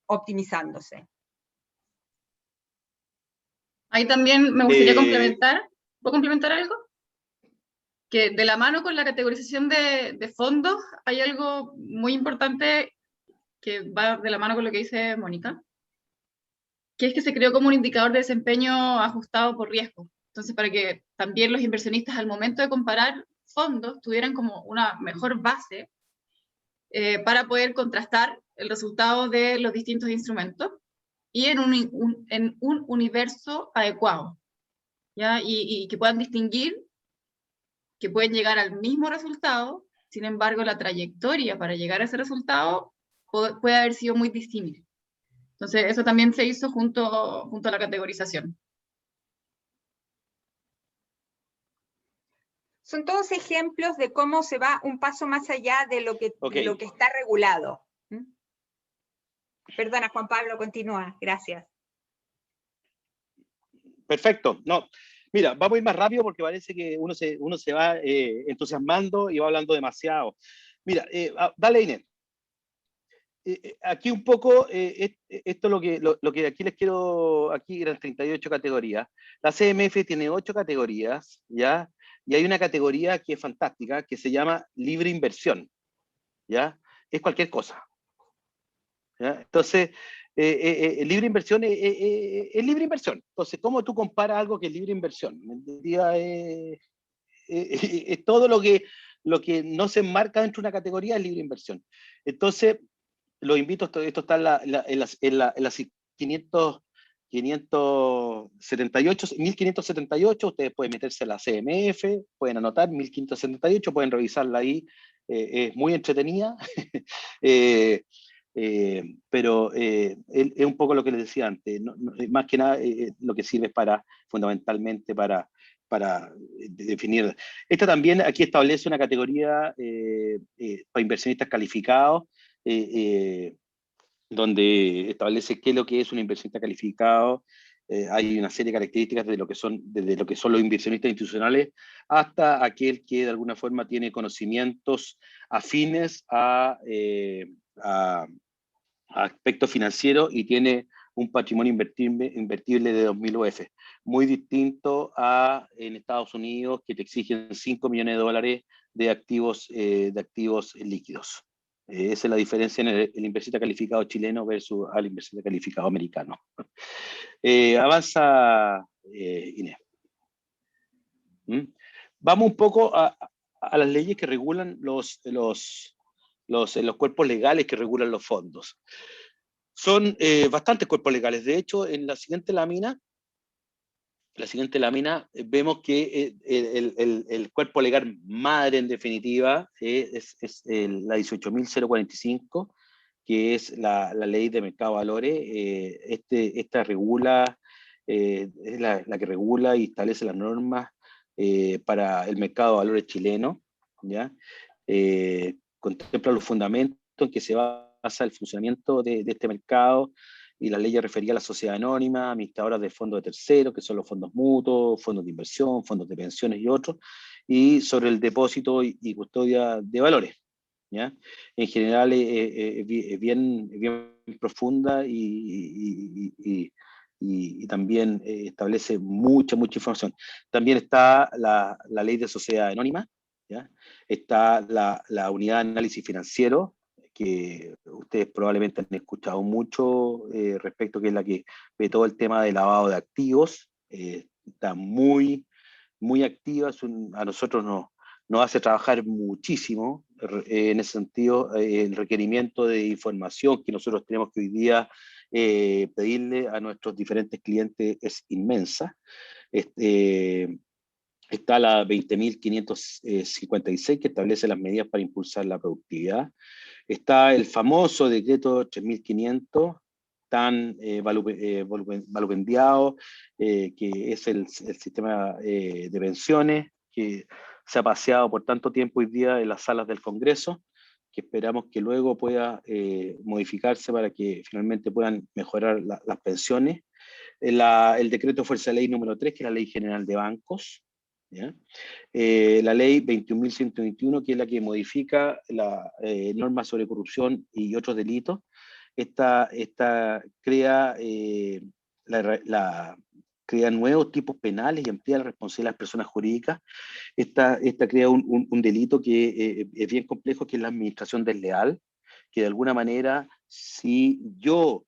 optimizándose. Ahí también me gustaría complementar. ¿Puedo complementar algo? Que de la mano con la categorización de fondos hay algo muy importante que va de la mano con lo que dice Mónica, que es que se creó como un indicador de desempeño ajustado por riesgo. Entonces, para que también los inversionistas al momento de comparar fondos tuvieran como una mejor base para poder contrastar el resultado de los distintos instrumentos y en un universo adecuado, ¿ya? Y que puedan distinguir que pueden llegar al mismo resultado, sin embargo, la trayectoria para llegar a ese resultado puede haber sido muy disímil. Entonces, eso también se hizo junto a la categorización. Son todos ejemplos de cómo se va un paso más allá de lo que, Okay. de lo que está regulado. ¿Mm? Perdona, Juan Pablo, continúa. Gracias. Perfecto. No, mira, vamos a ir más rápido porque parece que uno se va entusiasmando y va hablando demasiado. Mira, dale, Inés. Aquí un poco, esto lo que aquí les quiero, aquí eran 38 categorías. La CMF tiene 8 categorías, ¿ya? Y hay una categoría que es fantástica, que se llama libre inversión, ¿ya? Es cualquier cosa, ¿ya? Entonces, libre inversión es libre inversión. Entonces, ¿cómo tú comparas algo que es libre inversión? Es todo lo que no se enmarca dentro de una categoría es libre inversión. Entonces, los invito, esto está en las 578, 1578, ustedes pueden meterse a la CMF, pueden anotar 1578, pueden revisarla ahí, es muy entretenida, pero es un poco lo que les decía antes, más que nada lo que sirve fundamentalmente para definir. Esta también aquí establece una categoría para inversionistas calificados, donde establece qué es lo que es un inversionista calificado. Hay una serie de características desde lo que son los inversionistas institucionales hasta aquel que de alguna forma tiene conocimientos afines a aspectos financieros y tiene un patrimonio invertible de 2.000 UF, muy distinto a en Estados Unidos, que te exigen $5 millones de activos líquidos. Esa es la diferencia en el inversionista calificado chileno versus al inversionista calificado americano. Avanza, Inés. Vamos un poco a las leyes que regulan los cuerpos legales que regulan los fondos. Son bastantes cuerpos legales. De hecho, en la siguiente lámina vemos que el cuerpo legal madre, en definitiva, es la 18.045, que es la ley de mercado de valores. Esta regula, es la que regula y establece las normas para el mercado de valores chileno, ¿ya? Contempla los fundamentos en que se basa el funcionamiento de este mercado, y la ley ya refería a la sociedad anónima, administradoras de fondos de terceros, que son los fondos mutuos, fondos de inversión, fondos de pensiones y otros, y sobre el depósito y custodia de valores, ¿ya? En general es bien profunda y también establece mucha información. También está la ley de sociedad anónima, ¿ya? Está la unidad de análisis financiero, que ustedes probablemente han escuchado mucho respecto, que es la que ve todo el tema de lavado de activos. Está muy activa, a nosotros nos hace trabajar muchísimo en ese sentido. El requerimiento de información que nosotros tenemos que hoy día pedirle a nuestros diferentes clientes es inmensa. Está la 20.556, que establece las medidas para impulsar la productividad. Está el famoso decreto 3.500, tan valopendiado, que es el sistema de pensiones, que se ha paseado por tanto tiempo hoy día en las salas del Congreso, que esperamos que luego pueda modificarse para que finalmente puedan mejorar las pensiones. El decreto fuerza ley número 3, que es la Ley General de Bancos, ¿ya? La ley 21.121, que es la que modifica la norma sobre corrupción y otros delitos. Esta crea, crea nuevos tipos penales y amplía la responsabilidad de las personas jurídicas. Esta crea un delito que es bien complejo, que es la administración desleal, que de alguna manera, si yo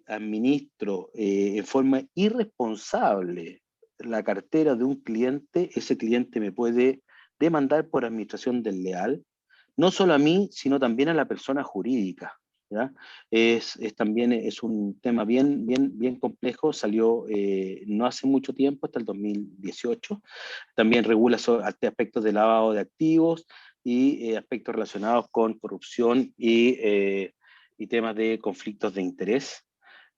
administro en forma irresponsable la cartera de un cliente, ese cliente me puede demandar por administración desleal, no solo a mí, sino también a la persona jurídica, ¿ya? También es un tema bien complejo, salió no hace mucho tiempo, hasta el 2018. También regula aspectos de lavado de activos y aspectos relacionados con corrupción y temas de conflictos de interés.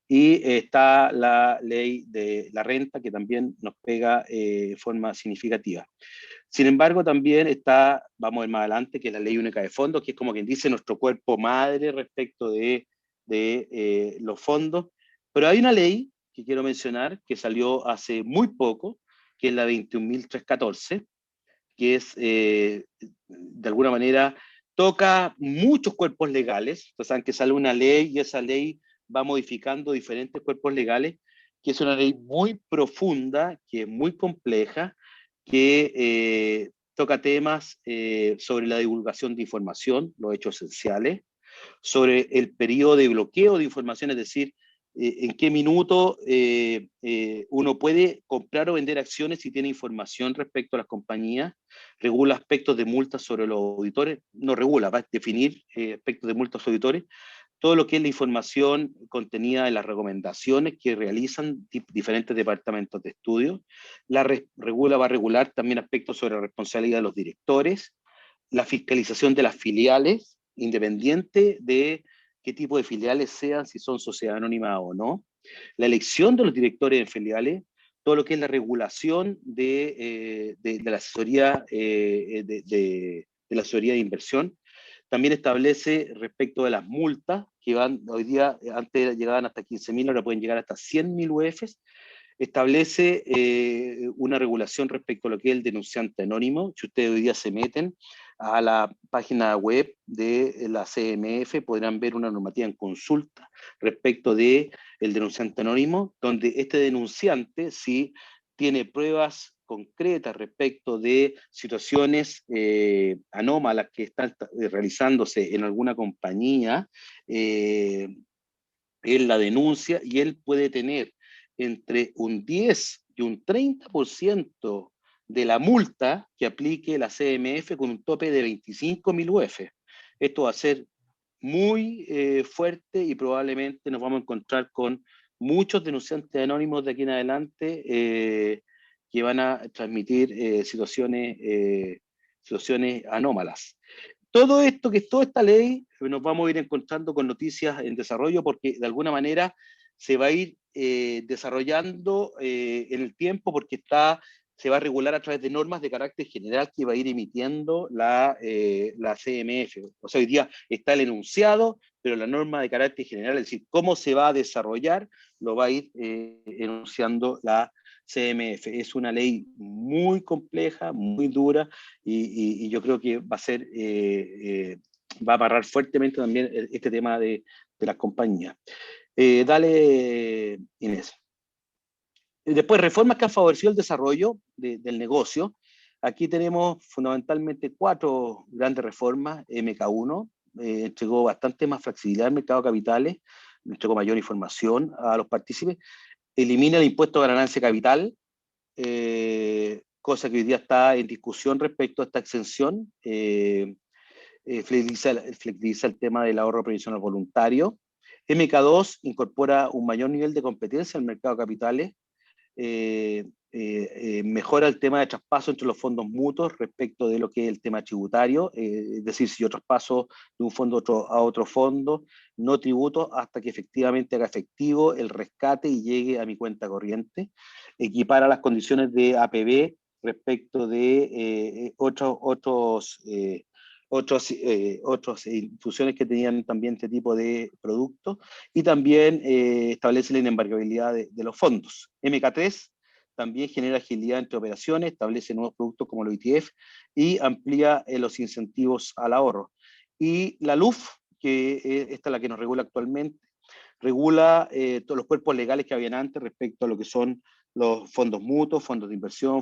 Y está la ley de la renta, que también nos pega de forma significativa. Sin embargo, también está, vamos a ir más adelante, que es la ley única de fondos, que es como quien dice nuestro cuerpo madre respecto de los fondos. Pero hay una ley que quiero mencionar, que salió hace muy poco, que es la 21.314, que es, de alguna manera, toca muchos cuerpos legales. Ustedes saben que sale una ley y esa ley va modificando diferentes cuerpos legales, que es una ley muy profunda, que es muy compleja, que toca temas sobre la divulgación de información, los hechos esenciales, sobre el periodo de bloqueo de información, es decir, en qué minuto uno puede comprar o vender acciones si tiene información respecto a las compañías, regula aspectos de multas sobre los auditores, no regula, va a definir aspectos de multas sobre auditores, todo lo que es la información contenida en las recomendaciones que realizan diferentes departamentos de estudio, va a regular también aspectos sobre la responsabilidad de los directores, la fiscalización de las filiales, independiente de qué tipo de filiales sean, si son sociedad anónima o no, la elección de los directores de filiales, todo lo que es la regulación de la asesoría de la asesoría de inversión. También establece respecto de las multas, que van hoy día, antes llegaban hasta 15.000, ahora pueden llegar hasta 100.000 UFs. Establece una regulación respecto a lo que es el denunciante anónimo. Si ustedes hoy día se meten a la página web de la CMF, podrán ver una normativa en consulta respecto de el denunciante anónimo, donde este denunciante, si tiene pruebas concretas respecto de situaciones anómalas que están realizándose en alguna compañía, él la denuncia y él puede tener entre un 10 y un 30% de la multa que aplique la CMF con un tope de 25.000 UF. Esto va a ser muy fuerte y probablemente nos vamos a encontrar con muchos denunciantes anónimos de aquí en adelante que van a transmitir situaciones anómalas. Todo esto, que es toda esta ley, nos vamos a ir encontrando con noticias en desarrollo porque de alguna manera se va a ir desarrollando en el tiempo porque se va a regular a través de normas de carácter general que va a ir emitiendo la CMF. O sea, hoy día está el enunciado, pero la norma de carácter general, es decir, cómo se va a desarrollar, lo va a ir enunciando la CMF. Es una ley muy compleja, muy dura, y yo creo que va a ser, va a amarrar fuertemente también este tema de las compañías. Dale, Inés. Después, reformas que han favorecido el desarrollo del negocio. Aquí tenemos fundamentalmente 4 grandes reformas. MK1 entregó bastante más flexibilidad al mercado de capitales, entregó mayor información a los partícipes, elimina el impuesto de ganancia de capital, cosa que hoy día está en discusión respecto a esta exención, flexibiliza el tema del ahorro previsional voluntario. MK2 incorpora un mayor nivel de competencia al mercado de capitales, mejora el tema de traspaso entre los fondos mutuos respecto de lo que es el tema tributario, es decir, si yo traspaso de un fondo a otro fondo, no tributo hasta que efectivamente haga efectivo el rescate y llegue a mi cuenta corriente. Equipara las condiciones de APB respecto de otras instituciones que tenían también este tipo de productos, y también establece la inembargabilidad de los fondos. MK3 también genera agilidad entre operaciones, establece nuevos productos como los ETF y amplía los incentivos al ahorro. Y la LUF, que esta es la que nos regula actualmente, regula todos los cuerpos legales que habían antes respecto a lo que son los fondos mutuos, fondos de inversión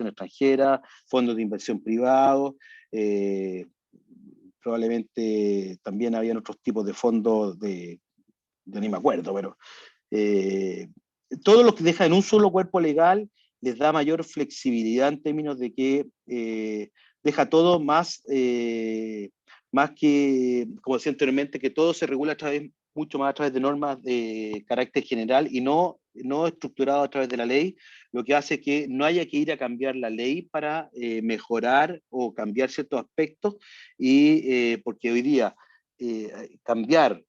extranjera, fondos de inversión privados, probablemente también habían otros tipos de fondos ni me acuerdo, pero todo lo que deja en un solo cuerpo legal les da mayor flexibilidad en términos de que deja todo más más que, como decía anteriormente, que todo se regula mucho más a través de normas de carácter general y no estructurado a través de la ley, lo que hace que no haya que ir a cambiar la ley para mejorar o cambiar ciertos aspectos, y porque hoy día cambiar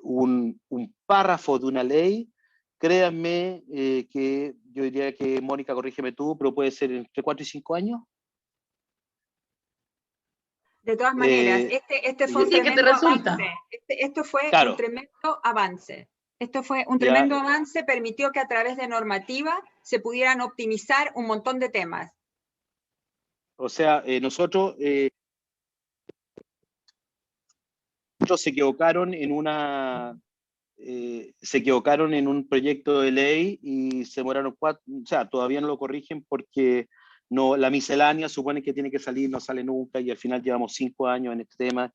un párrafo de una ley, créanme que yo diría que, Mónica, corrígeme tú, pero puede ser entre 4 y 5 años. De todas maneras, este fue un Sí, que te tremendo resulta. avance. Esto fue Claro. un tremendo avance. Esto fue un Ya. tremendo avance, permitió que a través de normativa se pudieran optimizar un montón de temas. O sea, nosotros se equivocaron en se equivocaron en un proyecto de ley y se demoraron 4, o sea, todavía no lo corrigen porque la miscelánea supone que tiene que salir, no sale nunca, y al final llevamos 5 años en este tema,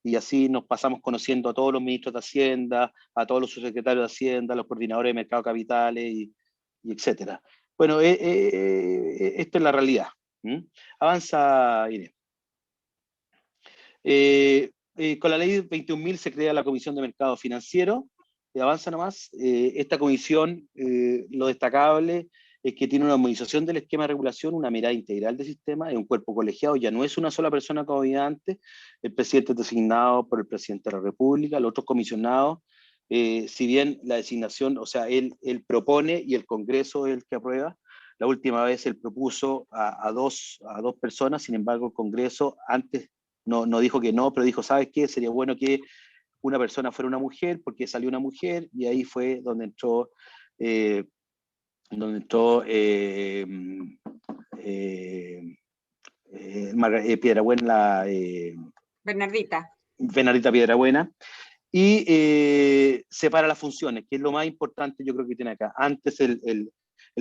y así nos pasamos conociendo a todos los ministros de Hacienda, a todos los subsecretarios de Hacienda, a los coordinadores de mercado de capitales, y etcétera. Bueno, esto es la realidad. Avanza, Inés. Con la ley 21.000 se crea la Comisión de Mercado Financiero. Avanza nomás. Esta comisión, lo destacable es que tiene una armonización del esquema de regulación, una mirada integral del sistema, es un cuerpo colegiado, ya no es una sola persona como había antes. El presidente es designado por el presidente de la República, los otros comisionados, si bien la designación, o sea, él propone y el Congreso es el que aprueba. La última vez él propuso a dos personas, sin embargo el Congreso antes no dijo que no, pero dijo, ¿sabes qué? Sería bueno que una persona fuera una mujer, porque salió una mujer, y ahí fue donde entró Piedrabuena, Bernardita Piedrabuena, y separa las funciones, que es lo más importante yo creo que tiene acá. Antes el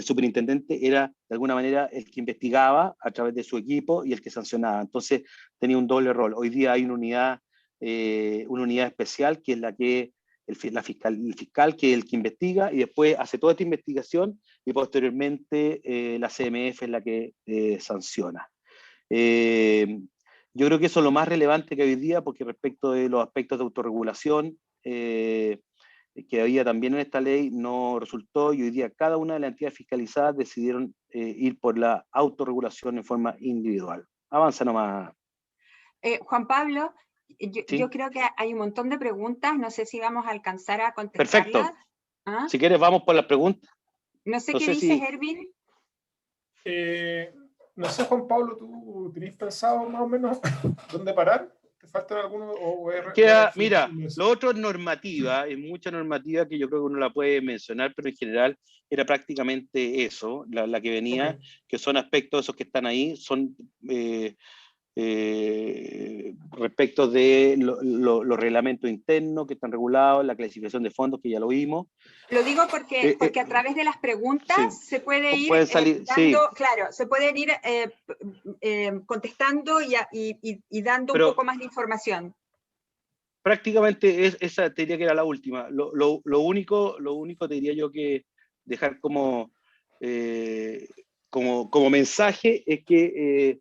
superintendente era de alguna manera el que investigaba a través de su equipo y el que sancionaba, entonces tenía un doble rol. Hoy día hay una unidad especial que es la que el fiscal, que es el que investiga y después hace toda esta investigación, y posteriormente la CMF es la que sanciona. Yo creo que eso es lo más relevante que hoy día, porque respecto de los aspectos de autorregulación que había también en esta ley no resultó, y hoy día cada una de las entidades fiscalizadas decidieron ir por la autorregulación en forma individual. Avanza nomás. Juan Pablo, ¿Sí? yo creo que hay un montón de preguntas, no sé si vamos a alcanzar a contestarlas. Perfecto. ¿Ah? Si quieres vamos por las preguntas. No sé qué dices, Erwin. No sé, Juan Pablo, ¿tú tenías pensado más o menos dónde parar? ¿Te faltan algunos? Mira, lo otro es normativa, es mucha normativa que yo creo que uno la puede mencionar, pero en general era prácticamente eso, la que venía, okay. Que son aspectos esos que están ahí, son respecto de los reglamentos internos que están regulados, la clasificación de fondos que ya lo vimos. Lo digo porque a través de las preguntas se puede ir dando, claro, se pueden ir contestando y dando un poco más de información. Prácticamente esa te diría que era la última. Lo único te diría yo que dejar como mensaje es que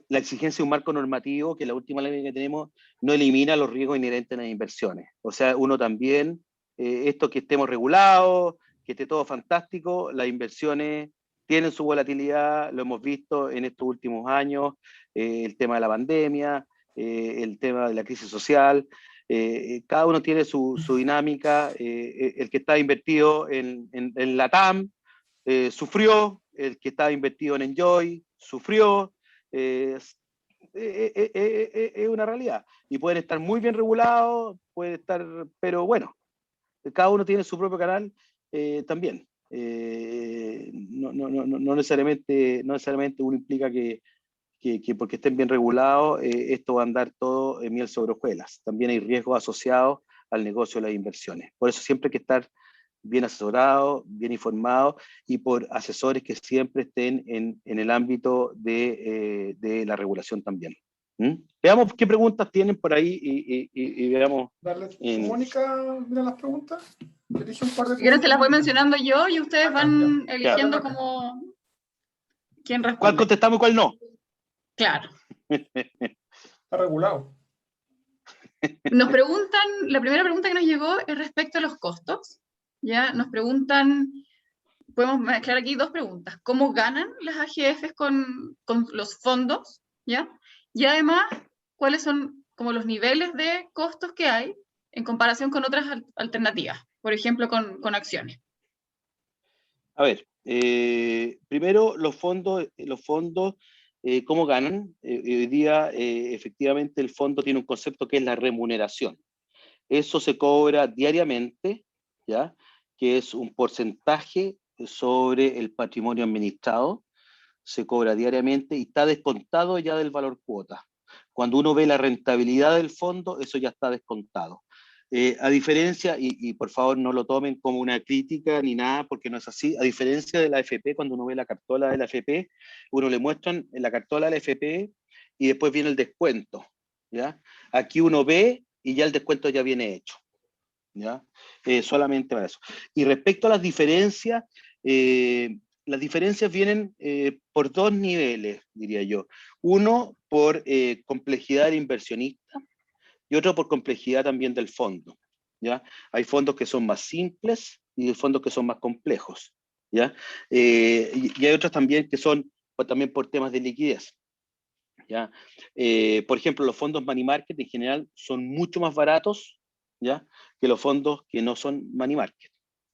la exigencia de un marco normativo, que la última ley que tenemos no elimina los riesgos inherentes en las inversiones. O sea, uno también, esto que estemos regulados, que esté todo fantástico, las inversiones tienen su volatilidad, lo hemos visto en estos últimos años, el tema de la pandemia, el tema de la crisis social, cada uno tiene su dinámica, el que está invertido en la TAM sufrió, el que estaba invertido en Enjoy sufrió, es una realidad, y pueden estar muy bien regulados, puede estar, pero bueno, cada uno tiene su propio canal también. No necesariamente uno implica que porque estén bien regulados, esto va a andar todo en miel sobre hojuelas. También hay riesgos asociados al negocio de las inversiones. Por eso siempre hay que estar bien asesorado, bien informado, y por asesores que siempre estén en el ámbito de la regulación también. Veamos qué preguntas tienen por ahí y veamos. Mónica, mira las preguntas. Elige un par de preguntas. Que las voy mencionando yo y ustedes van eligiendo quién responde. ¿Cuál contestamos y cuál no? Claro. Está regulado. Nos preguntan, la primera pregunta que nos llegó es respecto a los costos. ¿Ya? Nos preguntan, podemos mezclar aquí dos preguntas. ¿Cómo ganan las AGFs con los fondos? ¿Ya? Y además, ¿cuáles son como los niveles de costos que hay en comparación con otras alternativas? Por ejemplo, con acciones. A ver, primero los fondos, ¿cómo ganan? Hoy día, efectivamente, el fondo tiene un concepto que es la remuneración. Eso se cobra diariamente, ¿ya? Que es un porcentaje sobre el patrimonio administrado, se cobra diariamente y está descontado ya del valor cuota. Cuando uno ve la rentabilidad del fondo, eso ya está descontado. A diferencia, y por favor no lo tomen como una crítica ni nada, porque no es así, a diferencia de la AFP, cuando uno ve la cartola de la AFP, uno le muestran en la cartola de la AFP y después viene el descuento, ¿ya? Aquí uno ve y ya el descuento ya viene hecho, ¿ya? Solamente para eso. Y respecto a las diferencias vienen por dos niveles, diría yo. Uno, por complejidad del inversionista y otro por complejidad también del fondo, ¿ya? Hay fondos que son más simples y hay fondos que son más complejos, ¿ya? Y hay otros también que son también por temas de liquidez, ¿ya? Por ejemplo, los fondos money market en general son mucho más baratos, ¿ya? Que los fondos que no son money market,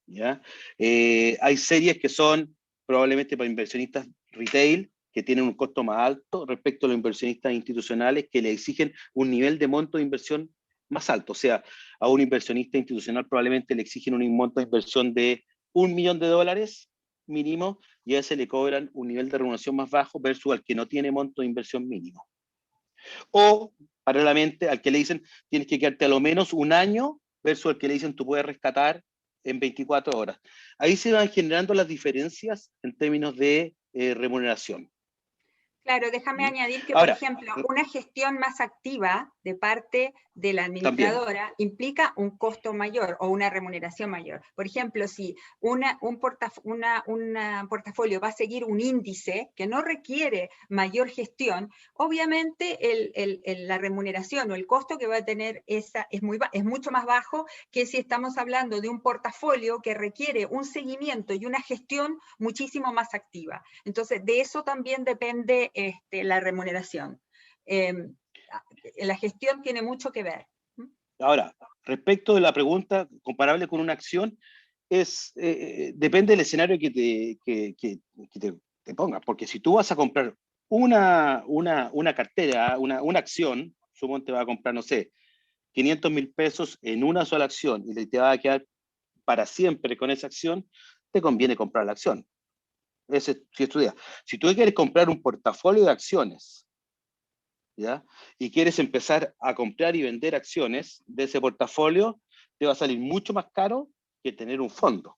¿ya? Hay series que son probablemente para inversionistas retail, que tienen un costo más alto respecto a los inversionistas institucionales que le exigen un nivel de monto de inversión más alto. O sea, a un inversionista institucional probablemente le exigen un monto de inversión de $1 millón mínimo, y a ese le cobran un nivel de remuneración más bajo versus al que no tiene monto de inversión mínimo. O, paralelamente, al que le dicen tienes que quedarte a lo menos un año versus al que le dicen tú puedes rescatar en 24 horas. Ahí se van generando las diferencias en términos de remuneración. Claro, déjame añadir que, ahora, por ejemplo, una gestión más activa de parte de la administradora también implica un costo mayor o una remuneración mayor. Por ejemplo, si un portafolio va a seguir un índice que no requiere mayor gestión, obviamente la remuneración o el costo que va a tener es mucho más bajo que si estamos hablando de un portafolio que requiere un seguimiento y una gestión muchísimo más activa. Entonces, de eso también depende la remuneración. La gestión tiene mucho que ver. Ahora, respecto de la pregunta comparable con una acción, depende del escenario que te pongas, porque si tú vas a comprar una cartera, una acción, supongo te va a comprar, no sé, 500.000 pesos en una sola acción y te va a quedar para siempre con esa acción, te conviene comprar la acción. Si tú quieres comprar un portafolio de acciones, ¿ya? Y quieres empezar a comprar y vender acciones de ese portafolio, te va a salir mucho más caro que tener un fondo,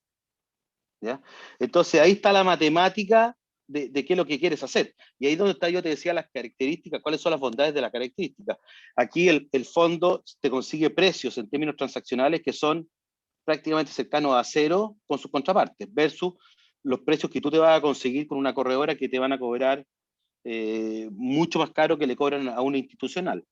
¿ya? Entonces ahí está la matemática de qué es lo que quieres hacer. Y ahí donde está, yo te decía las características, cuáles son las bondades de la característica. Aquí el fondo te consigue precios en términos transaccionales que son prácticamente cercanos a cero con sus contrapartes, versus los precios que tú te vas a conseguir con una corredora que te van a cobrar mucho más caro que le cobran a una institucional.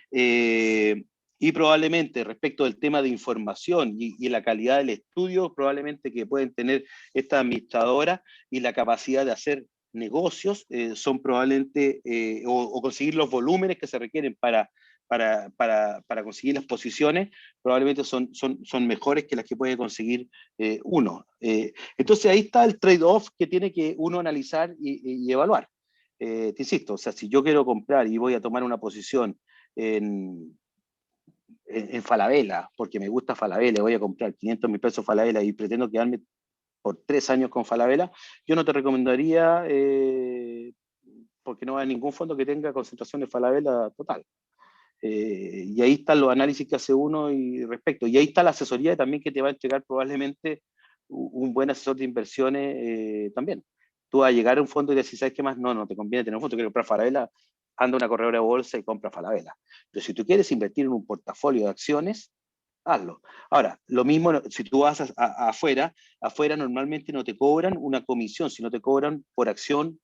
Y probablemente respecto del tema de información y la calidad del estudio, probablemente que pueden tener esta administradora y la capacidad de hacer negocios son probablemente, o conseguir los volúmenes que se requieren para conseguir las posiciones, probablemente son mejores que las que puede conseguir uno. Entonces ahí está el trade-off que tiene que uno analizar y evaluar. Te insisto, o sea, si yo quiero comprar y voy a tomar una posición en Falabella, porque me gusta Falabella, voy a comprar 500.000 pesos Falabella y pretendo quedarme por 3 años con Falabella, yo no te recomendaría, porque no hay ningún fondo que tenga concentración de Falabella total. Y ahí están los análisis que hace uno y respecto. Y ahí está la asesoría también que te va a entregar probablemente un buen asesor de inversiones también. Tú vas a llegar a un fondo y decir, ¿sabes qué más? No te conviene tener un fondo, quiero comprar Falabella, anda a una corredora de bolsa y compra Falabella. Pero si tú quieres invertir en un portafolio de acciones, hazlo. Ahora, lo mismo si tú vas afuera normalmente no te cobran una comisión, sino te cobran por acción,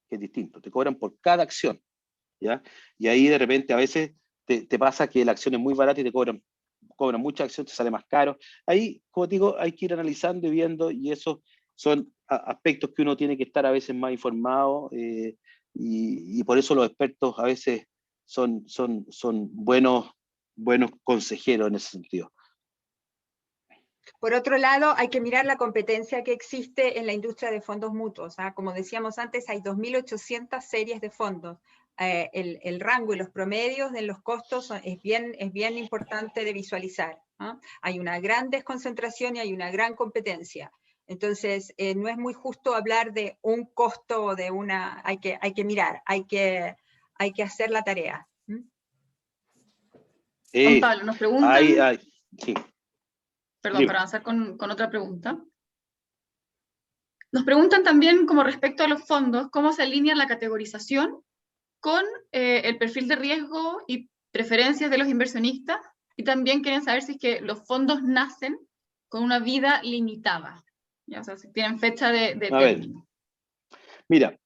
que es distinto. Te cobran por cada acción. ¿ya? Y ahí de repente a veces te pasa que la acción es muy barata y te cobran mucha acción, te sale más caro. Ahí, como te digo, hay que ir analizando y viendo, y esos son aspectos que uno tiene que estar a veces más informado, y por eso los expertos a veces son buenos consejeros en ese sentido. Por otro lado, hay que mirar la competencia que existe en la industria de fondos mutuos. Como decíamos antes, hay 2.800 series de fondos. El rango y los promedios de los costos es bien importante de visualizar. Hay una gran desconcentración y hay una gran competencia. Entonces, no es muy justo hablar de un costo o de una... Hay que mirar, hay que hacer la tarea. Juan Pablo, nos preguntan... Sí. Perdón, para avanzar con otra pregunta. Nos preguntan también, como respecto a los fondos, cómo se alinea la categorización con el perfil de riesgo y preferencias de los inversionistas, y también quieren saber si es que los fondos nacen con una vida limitada, ¿ya? O sea, si tienen fecha de término. Mira,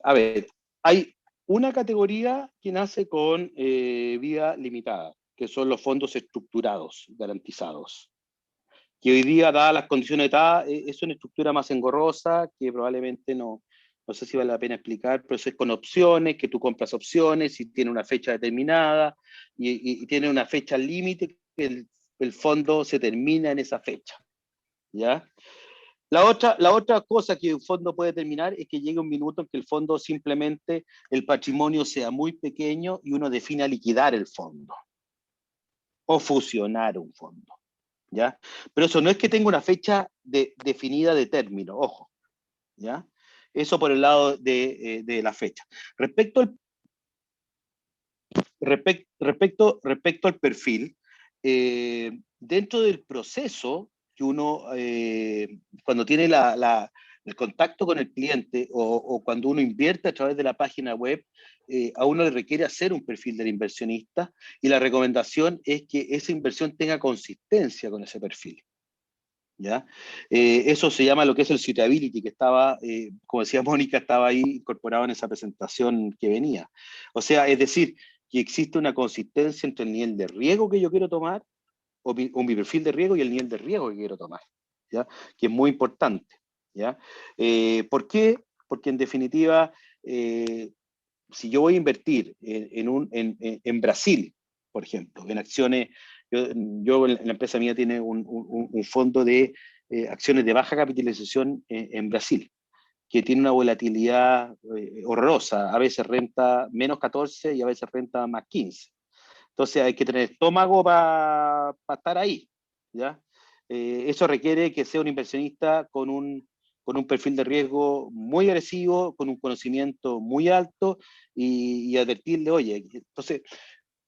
a ver, hay una categoría que nace con vida limitada, que son los fondos estructurados, garantizados, que hoy día, dadas las condiciones es una estructura más engorrosa, que probablemente no sé si vale la pena explicar, pero eso es con opciones, que tú compras opciones y tiene una fecha determinada, y tiene una fecha límite, que el fondo se termina en esa fecha, ¿ya? La otra cosa que un fondo puede terminar es que llegue un minuto en que el fondo simplemente, el patrimonio sea muy pequeño y uno defina liquidar el fondo o fusionar un fondo, ¿ya? Pero eso no es que tenga una fecha definida de término, ojo, ¿ya? Eso por el lado de la fecha. Respecto al perfil, dentro del proceso que uno, cuando tiene el contacto con el cliente, o cuando uno invierte a través de la página web, a uno le requiere hacer un perfil del inversionista, y la recomendación es que esa inversión tenga consistencia con ese perfil, ¿ya? Eso se llama lo que es el suitability, que estaba, como decía Mónica, estaba ahí incorporado en esa presentación que venía. O sea, es decir, que existe una consistencia entre el nivel de riesgo que yo quiero tomar, o mi perfil de riesgo, y el nivel de riesgo que quiero tomar, ¿ya? Que es muy importante, ¿ya? ¿Por qué? Porque en definitiva, si yo voy a invertir en Brasil, por ejemplo, en acciones, yo en la empresa mía tiene un fondo de acciones de baja capitalización en Brasil, que tiene una volatilidad horrorosa, a veces renta menos 14 y a veces renta más 15. Entonces hay que tener estómago para estar ahí, ¿ya? Eso requiere que sea un inversionista con un perfil de riesgo muy agresivo, con un conocimiento muy alto, y advertirle, oye, entonces,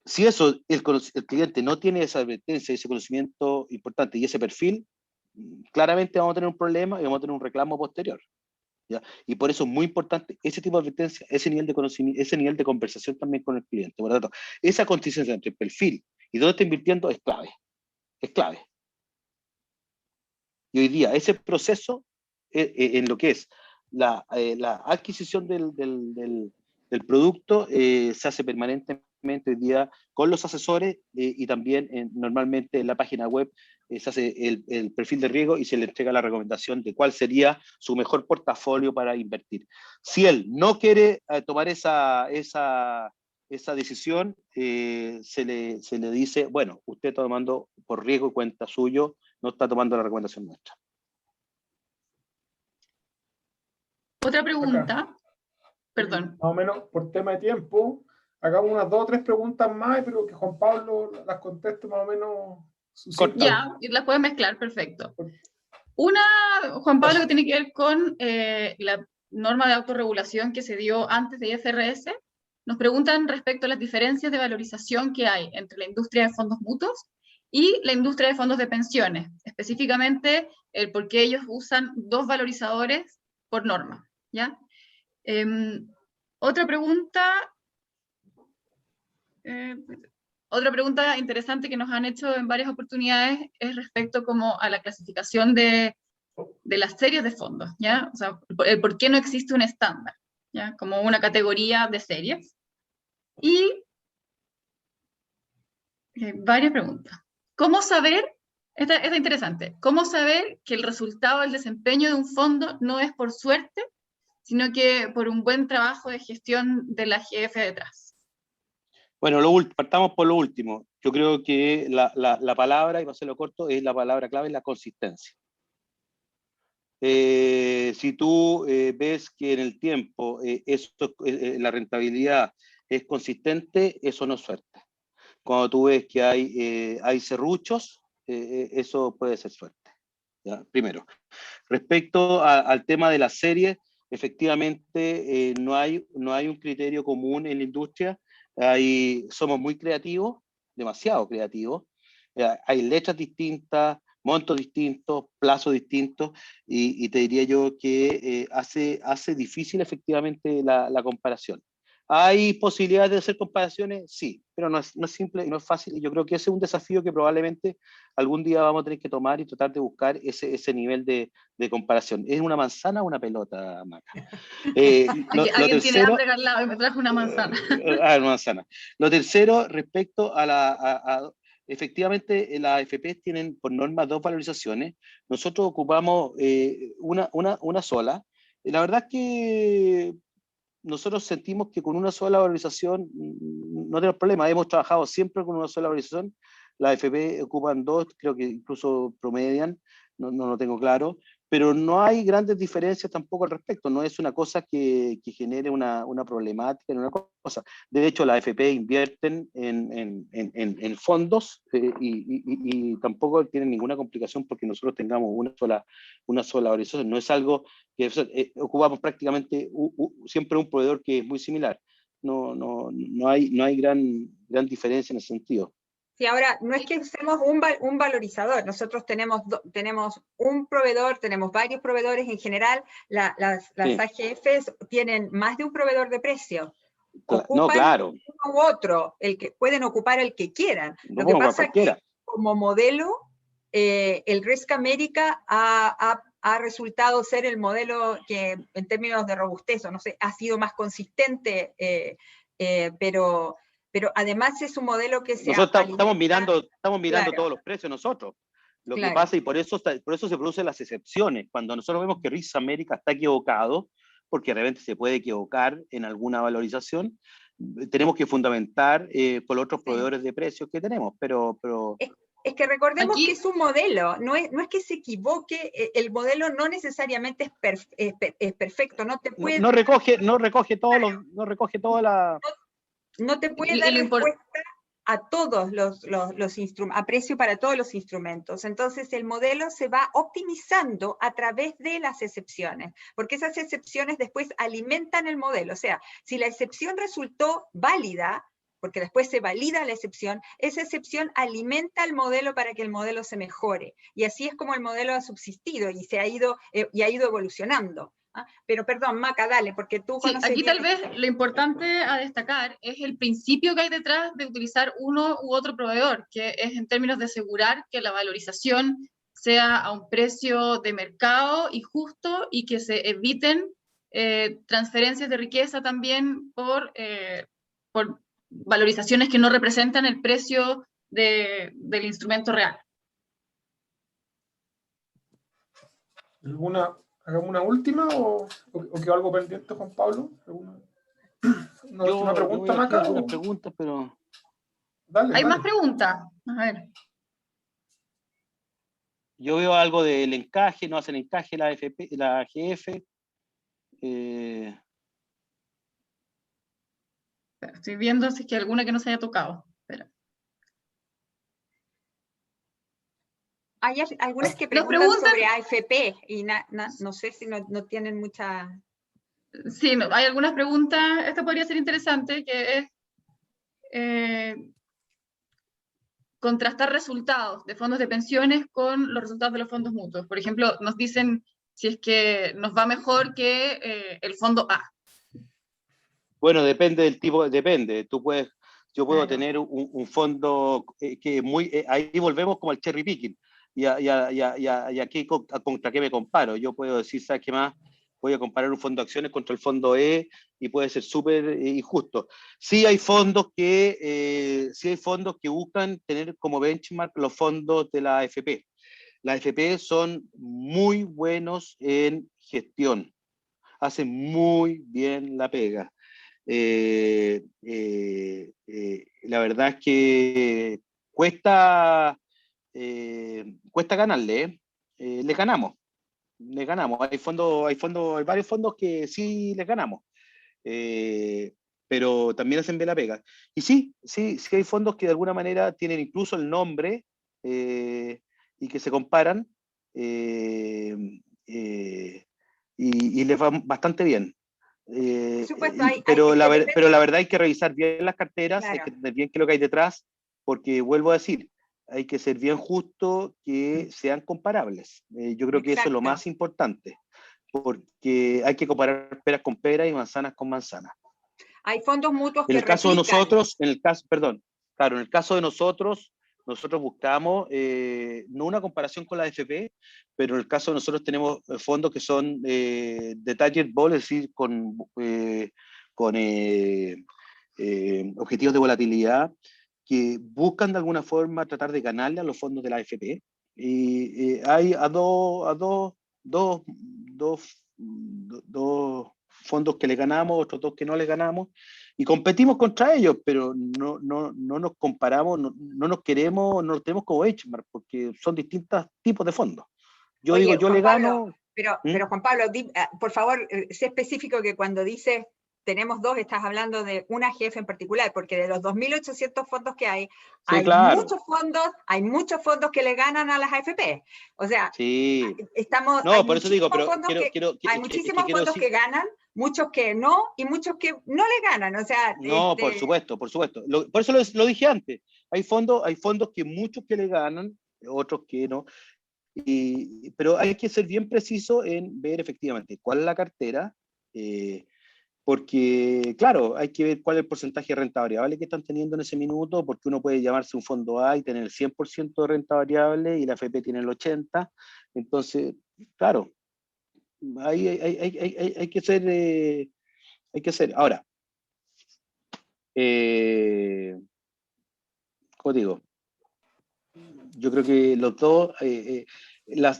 si el cliente no tiene esa advertencia, ese conocimiento importante y ese perfil, claramente vamos a tener un problema y vamos a tener un reclamo posterior, ¿ya? Y por eso es muy importante ese tipo de advertencia, ese nivel de conocimiento, ese nivel de conversación también con el cliente. Por lo tanto, esa consistencia entre el perfil y dónde está invirtiendo es clave. Es clave. Y hoy día ese proceso, en lo que es la adquisición del producto, se hace permanentemente hoy día con los asesores, y también normalmente en la página web se hace el perfil de riesgo y se le entrega la recomendación de cuál sería su mejor portafolio para invertir. Si él no quiere tomar esa decisión, se le dice, bueno, usted está tomando por riesgo y cuenta suyo, no está tomando la recomendación nuestra. Otra pregunta, Acá. perdón. Más o menos por tema de tiempo, hagamos unas 2 o 3 preguntas más, pero que Juan Pablo las conteste más o menos. Ya, y las puedes mezclar, perfecto. Una, Juan Pablo, que tiene que ver con la norma de autorregulación que se dio antes de IFRS. Nos preguntan respecto a las diferencias de valorización que hay entre la industria de fondos mutuos y la industria de fondos de pensiones, específicamente el por qué ellos usan 2 valorizadores por norma, ¿ya? Otra pregunta interesante que nos han hecho en varias oportunidades es respecto como a la clasificación de las series de fondos, ¿ya? O sea, por qué no existe un estándar, ¿ya? Como una categoría de series. Y hay varias preguntas. ¿Cómo saber, esta es interesante, cómo saber que el resultado del desempeño de un fondo no es por suerte, sino que por un buen trabajo de gestión de la GF detrás? Bueno, partamos por lo último. Yo creo que la palabra, y va a ser lo corto, es la palabra clave, es la consistencia. Si tú ves que en el tiempo la rentabilidad es consistente, eso no es suerte. Cuando tú ves que hay serruchos, eso puede ser suerte. ¿Ya? Primero. Respecto al tema de las series, efectivamente no hay un criterio común en la industria. Somos muy creativos, demasiado creativos. Hay letras distintas, montos distintos, plazos distintos, y te diría yo que hace difícil efectivamente la comparación. ¿Hay posibilidades de hacer comparaciones? Sí, pero no es simple y no es fácil, y yo creo que ese es un desafío que probablemente algún día vamos a tener que tomar y tratar de buscar ese nivel de comparación. ¿Es una manzana o una pelota, Maca? Alguien tiene hambre al lado y me trajo una manzana. Manzana. Lo tercero, respecto efectivamente, las AFPs tienen por norma 2 valorizaciones. Nosotros ocupamos una sola. La verdad es que nosotros sentimos que con una sola valorización no tenemos problema. Hemos trabajado siempre con una sola valorización. Las AFP ocupan 2, creo que incluso promedian, no lo tengo claro, pero no hay grandes diferencias tampoco al respecto. No es una cosa que genere una problemática, una cosa. De hecho, las AFP invierten en fondos y tampoco tienen ninguna complicación porque nosotros tengamos una sola valorización. No es algo que ocupamos prácticamente siempre un proveedor que es muy similar. No hay gran diferencia en ese sentido. Sí, ahora, no es que usemos un valorizador, nosotros tenemos un proveedor, tenemos varios proveedores en general, las Sí. AGFs tienen más de un proveedor de precio. No, claro. Uno u otro, pueden ocupar el que quieran. Lo que pasa es que como modelo, el Risk America ha resultado ser el modelo que en términos de robustez, no sé, ha sido más consistente, pero además es un modelo que se nosotros estamos mirando claro, todos los precios nosotros. Lo claro. que pasa, y por eso se producen las excepciones. Cuando nosotros vemos que Risk America está equivocado, porque de repente se puede equivocar en alguna valorización, tenemos que fundamentar con los otros proveedores de precios que tenemos. Pero es que recordemos aquí, que es un modelo, no es que se equivoque, el modelo no necesariamente es perfecto, no te puede... No recoge toda la... No te puede dar respuesta a todos los instrumentos, a precio para todos los instrumentos. Entonces el modelo se va optimizando a través de las excepciones, porque esas excepciones después alimentan el modelo. O sea, si la excepción resultó válida, porque después se valida la excepción, esa excepción alimenta al modelo para que el modelo se mejore. Y así es como el modelo ha subsistido y ha ido evolucionando. Pero perdón, Maca, dale, porque tú conoces aquí bien. Tal vez lo importante a destacar es el principio que hay detrás de utilizar uno u otro proveedor, que es en términos de asegurar que la valorización sea a un precio de mercado y justo, y que se eviten transferencias de riqueza también por valorizaciones que no representan el precio del instrumento real. ¿Hagamos una última o quedó algo pendiente, Juan Pablo? ¿Una última pregunta, Maca? Algunas preguntas, pero... Dale. Más preguntas. A ver. Yo veo algo del encaje, no hacen encaje la GF. Estoy viendo si es que alguna que no se haya tocado. Espera. Hay algunas que preguntan sobre AFP y no sé si no tienen mucha... Sí, no, hay algunas preguntas. Esta podría ser interesante, que es contrastar resultados de fondos de pensiones con los resultados de los fondos mutuos. Por ejemplo, nos dicen si es que nos va mejor que el fondo A. Bueno, depende del tipo, depende. Yo puedo tener un fondo que ahí volvemos como al cherry picking. Y aquí contra qué me comparo. Yo puedo decir, ¿sabes qué más? voy a comparar un fondo de acciones contra el fondo E y puede ser súper injusto. Sí hay fondos que buscan tener como benchmark los fondos de la AFP. Las AFP son muy buenos en gestión, hacen muy bien la pega. La verdad es que cuesta ganarle, le ganamos. Hay varios fondos que sí les ganamos, pero también hacen bien la pega. Y sí hay fondos que de alguna manera tienen incluso el nombre y que se comparan y les va bastante bien. Supuesto, pero la verdad hay que revisar bien las carteras, claro. Hay que entender bien qué es lo que hay detrás, porque vuelvo a decir, hay que ser bien justo que sean comparables. Yo creo que eso es lo más importante, porque hay que comparar peras con peras y manzanas con manzanas. Hay fondos mutuos En el caso de nosotros, en el caso de nosotros buscamos no una comparación con la AFP, pero en el caso de nosotros tenemos fondos que son de target ball, es decir, con objetivos de volatilidad que buscan de alguna forma tratar de ganarle a los fondos de la AFP. Y hay dos fondos que le ganamos, otros dos que no le ganamos, y competimos contra ellos, pero no nos comparamos, no nos queremos, no los tenemos como benchmark, porque son distintos tipos de fondos. Yo digo, yo le gano... Pero Juan Pablo, por favor, sé específico que cuando dices tenemos dos, estás hablando de una GF en particular, porque de los 2.800 fondos que hay, hay muchos fondos que le ganan a las AFP. O sea, estamos... No, por eso digo, pero hay muchísimos fondos que ganan, muchos que no, y muchos que no le ganan. O sea, no, por supuesto. Por eso lo dije antes. Hay fondos que muchos que le ganan, otros que no. Pero hay que ser bien preciso en ver efectivamente cuál es la cartera, porque, claro, hay que ver cuál es el porcentaje de renta variable que están teniendo en ese minuto, porque uno puede llamarse un fondo A y tener el 100% de renta variable y la AFP tiene el 80%. Entonces, claro, hay que ser. Ahora, como digo, yo creo que los dos, el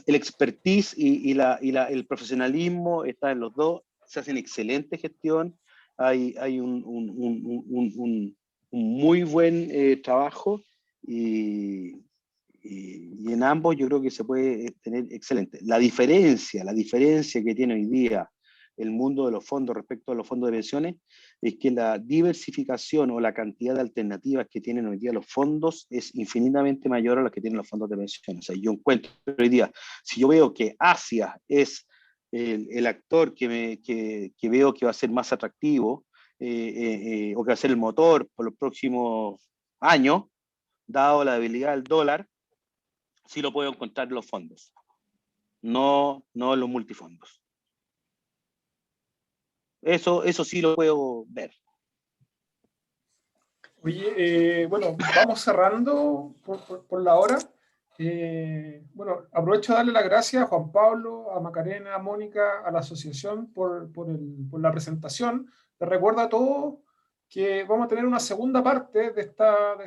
expertise y el profesionalismo está en los dos, se hacen excelente gestión, hay un muy buen trabajo y en ambos yo creo que se puede tener excelente. La diferencia que tiene hoy día el mundo de los fondos respecto a los fondos de pensiones es que la diversificación o la cantidad de alternativas que tienen hoy día los fondos es infinitamente mayor a la que tienen los fondos de pensiones. O sea, yo encuentro hoy día, si yo veo que Asia es el actor que veo que va a ser más atractivo o que va a ser el motor por los próximos años, dado la debilidad del dólar, sí lo puedo encontrar en los fondos, no en los multifondos. Eso sí lo puedo ver. Oye, bueno, vamos cerrando por la hora. Bueno, aprovecho de darle las gracias a Juan Pablo, a Macarena, a Mónica, a la asociación por la presentación. Les recuerdo a todos que vamos a tener una segunda parte de esta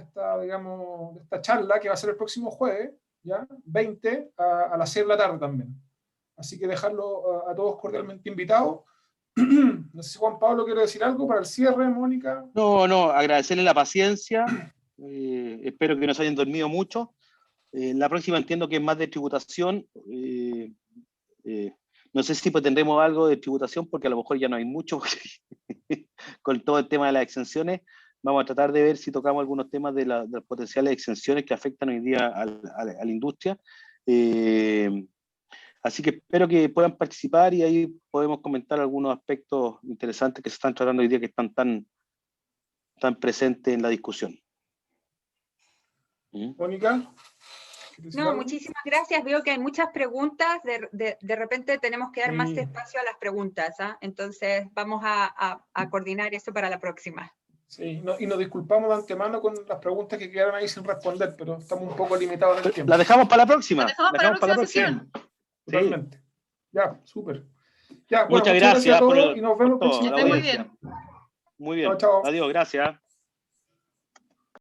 charla que va a ser el próximo jueves, ¿ya? 20 a las 6 de la tarde también. Así que dejarlo a todos cordialmente invitados. No sé si Juan Pablo quiere decir algo para el cierre, Mónica. No, agradecerle la paciencia. Espero que no se hayan dormido mucho. La próxima entiendo que es más de tributación. No sé si pues tendremos algo de tributación porque a lo mejor ya no hay mucho con todo el tema de las exenciones. Vamos a tratar de ver si tocamos algunos temas de las potenciales exenciones que afectan hoy día a la industria. Así que espero que puedan participar y ahí podemos comentar algunos aspectos interesantes que se están tratando hoy día que están tan presentes en la discusión. Mónica. No, muchísimas gracias. Veo que hay muchas preguntas. De repente tenemos que dar más espacio a las preguntas. Entonces vamos a coordinar eso para la próxima. Sí, y nos disculpamos de antemano con las preguntas que quedaron ahí sin responder, pero estamos un poco limitados en el tiempo. La dejamos para la próxima. La dejamos para la próxima sesión. Totalmente. Ya, súper. Ya, bueno, Muchas gracias a todos por y nos vemos por todo, próximo. la Que esté muy audiencia. bien. Muy bien. Chao, chao. Adiós, gracias.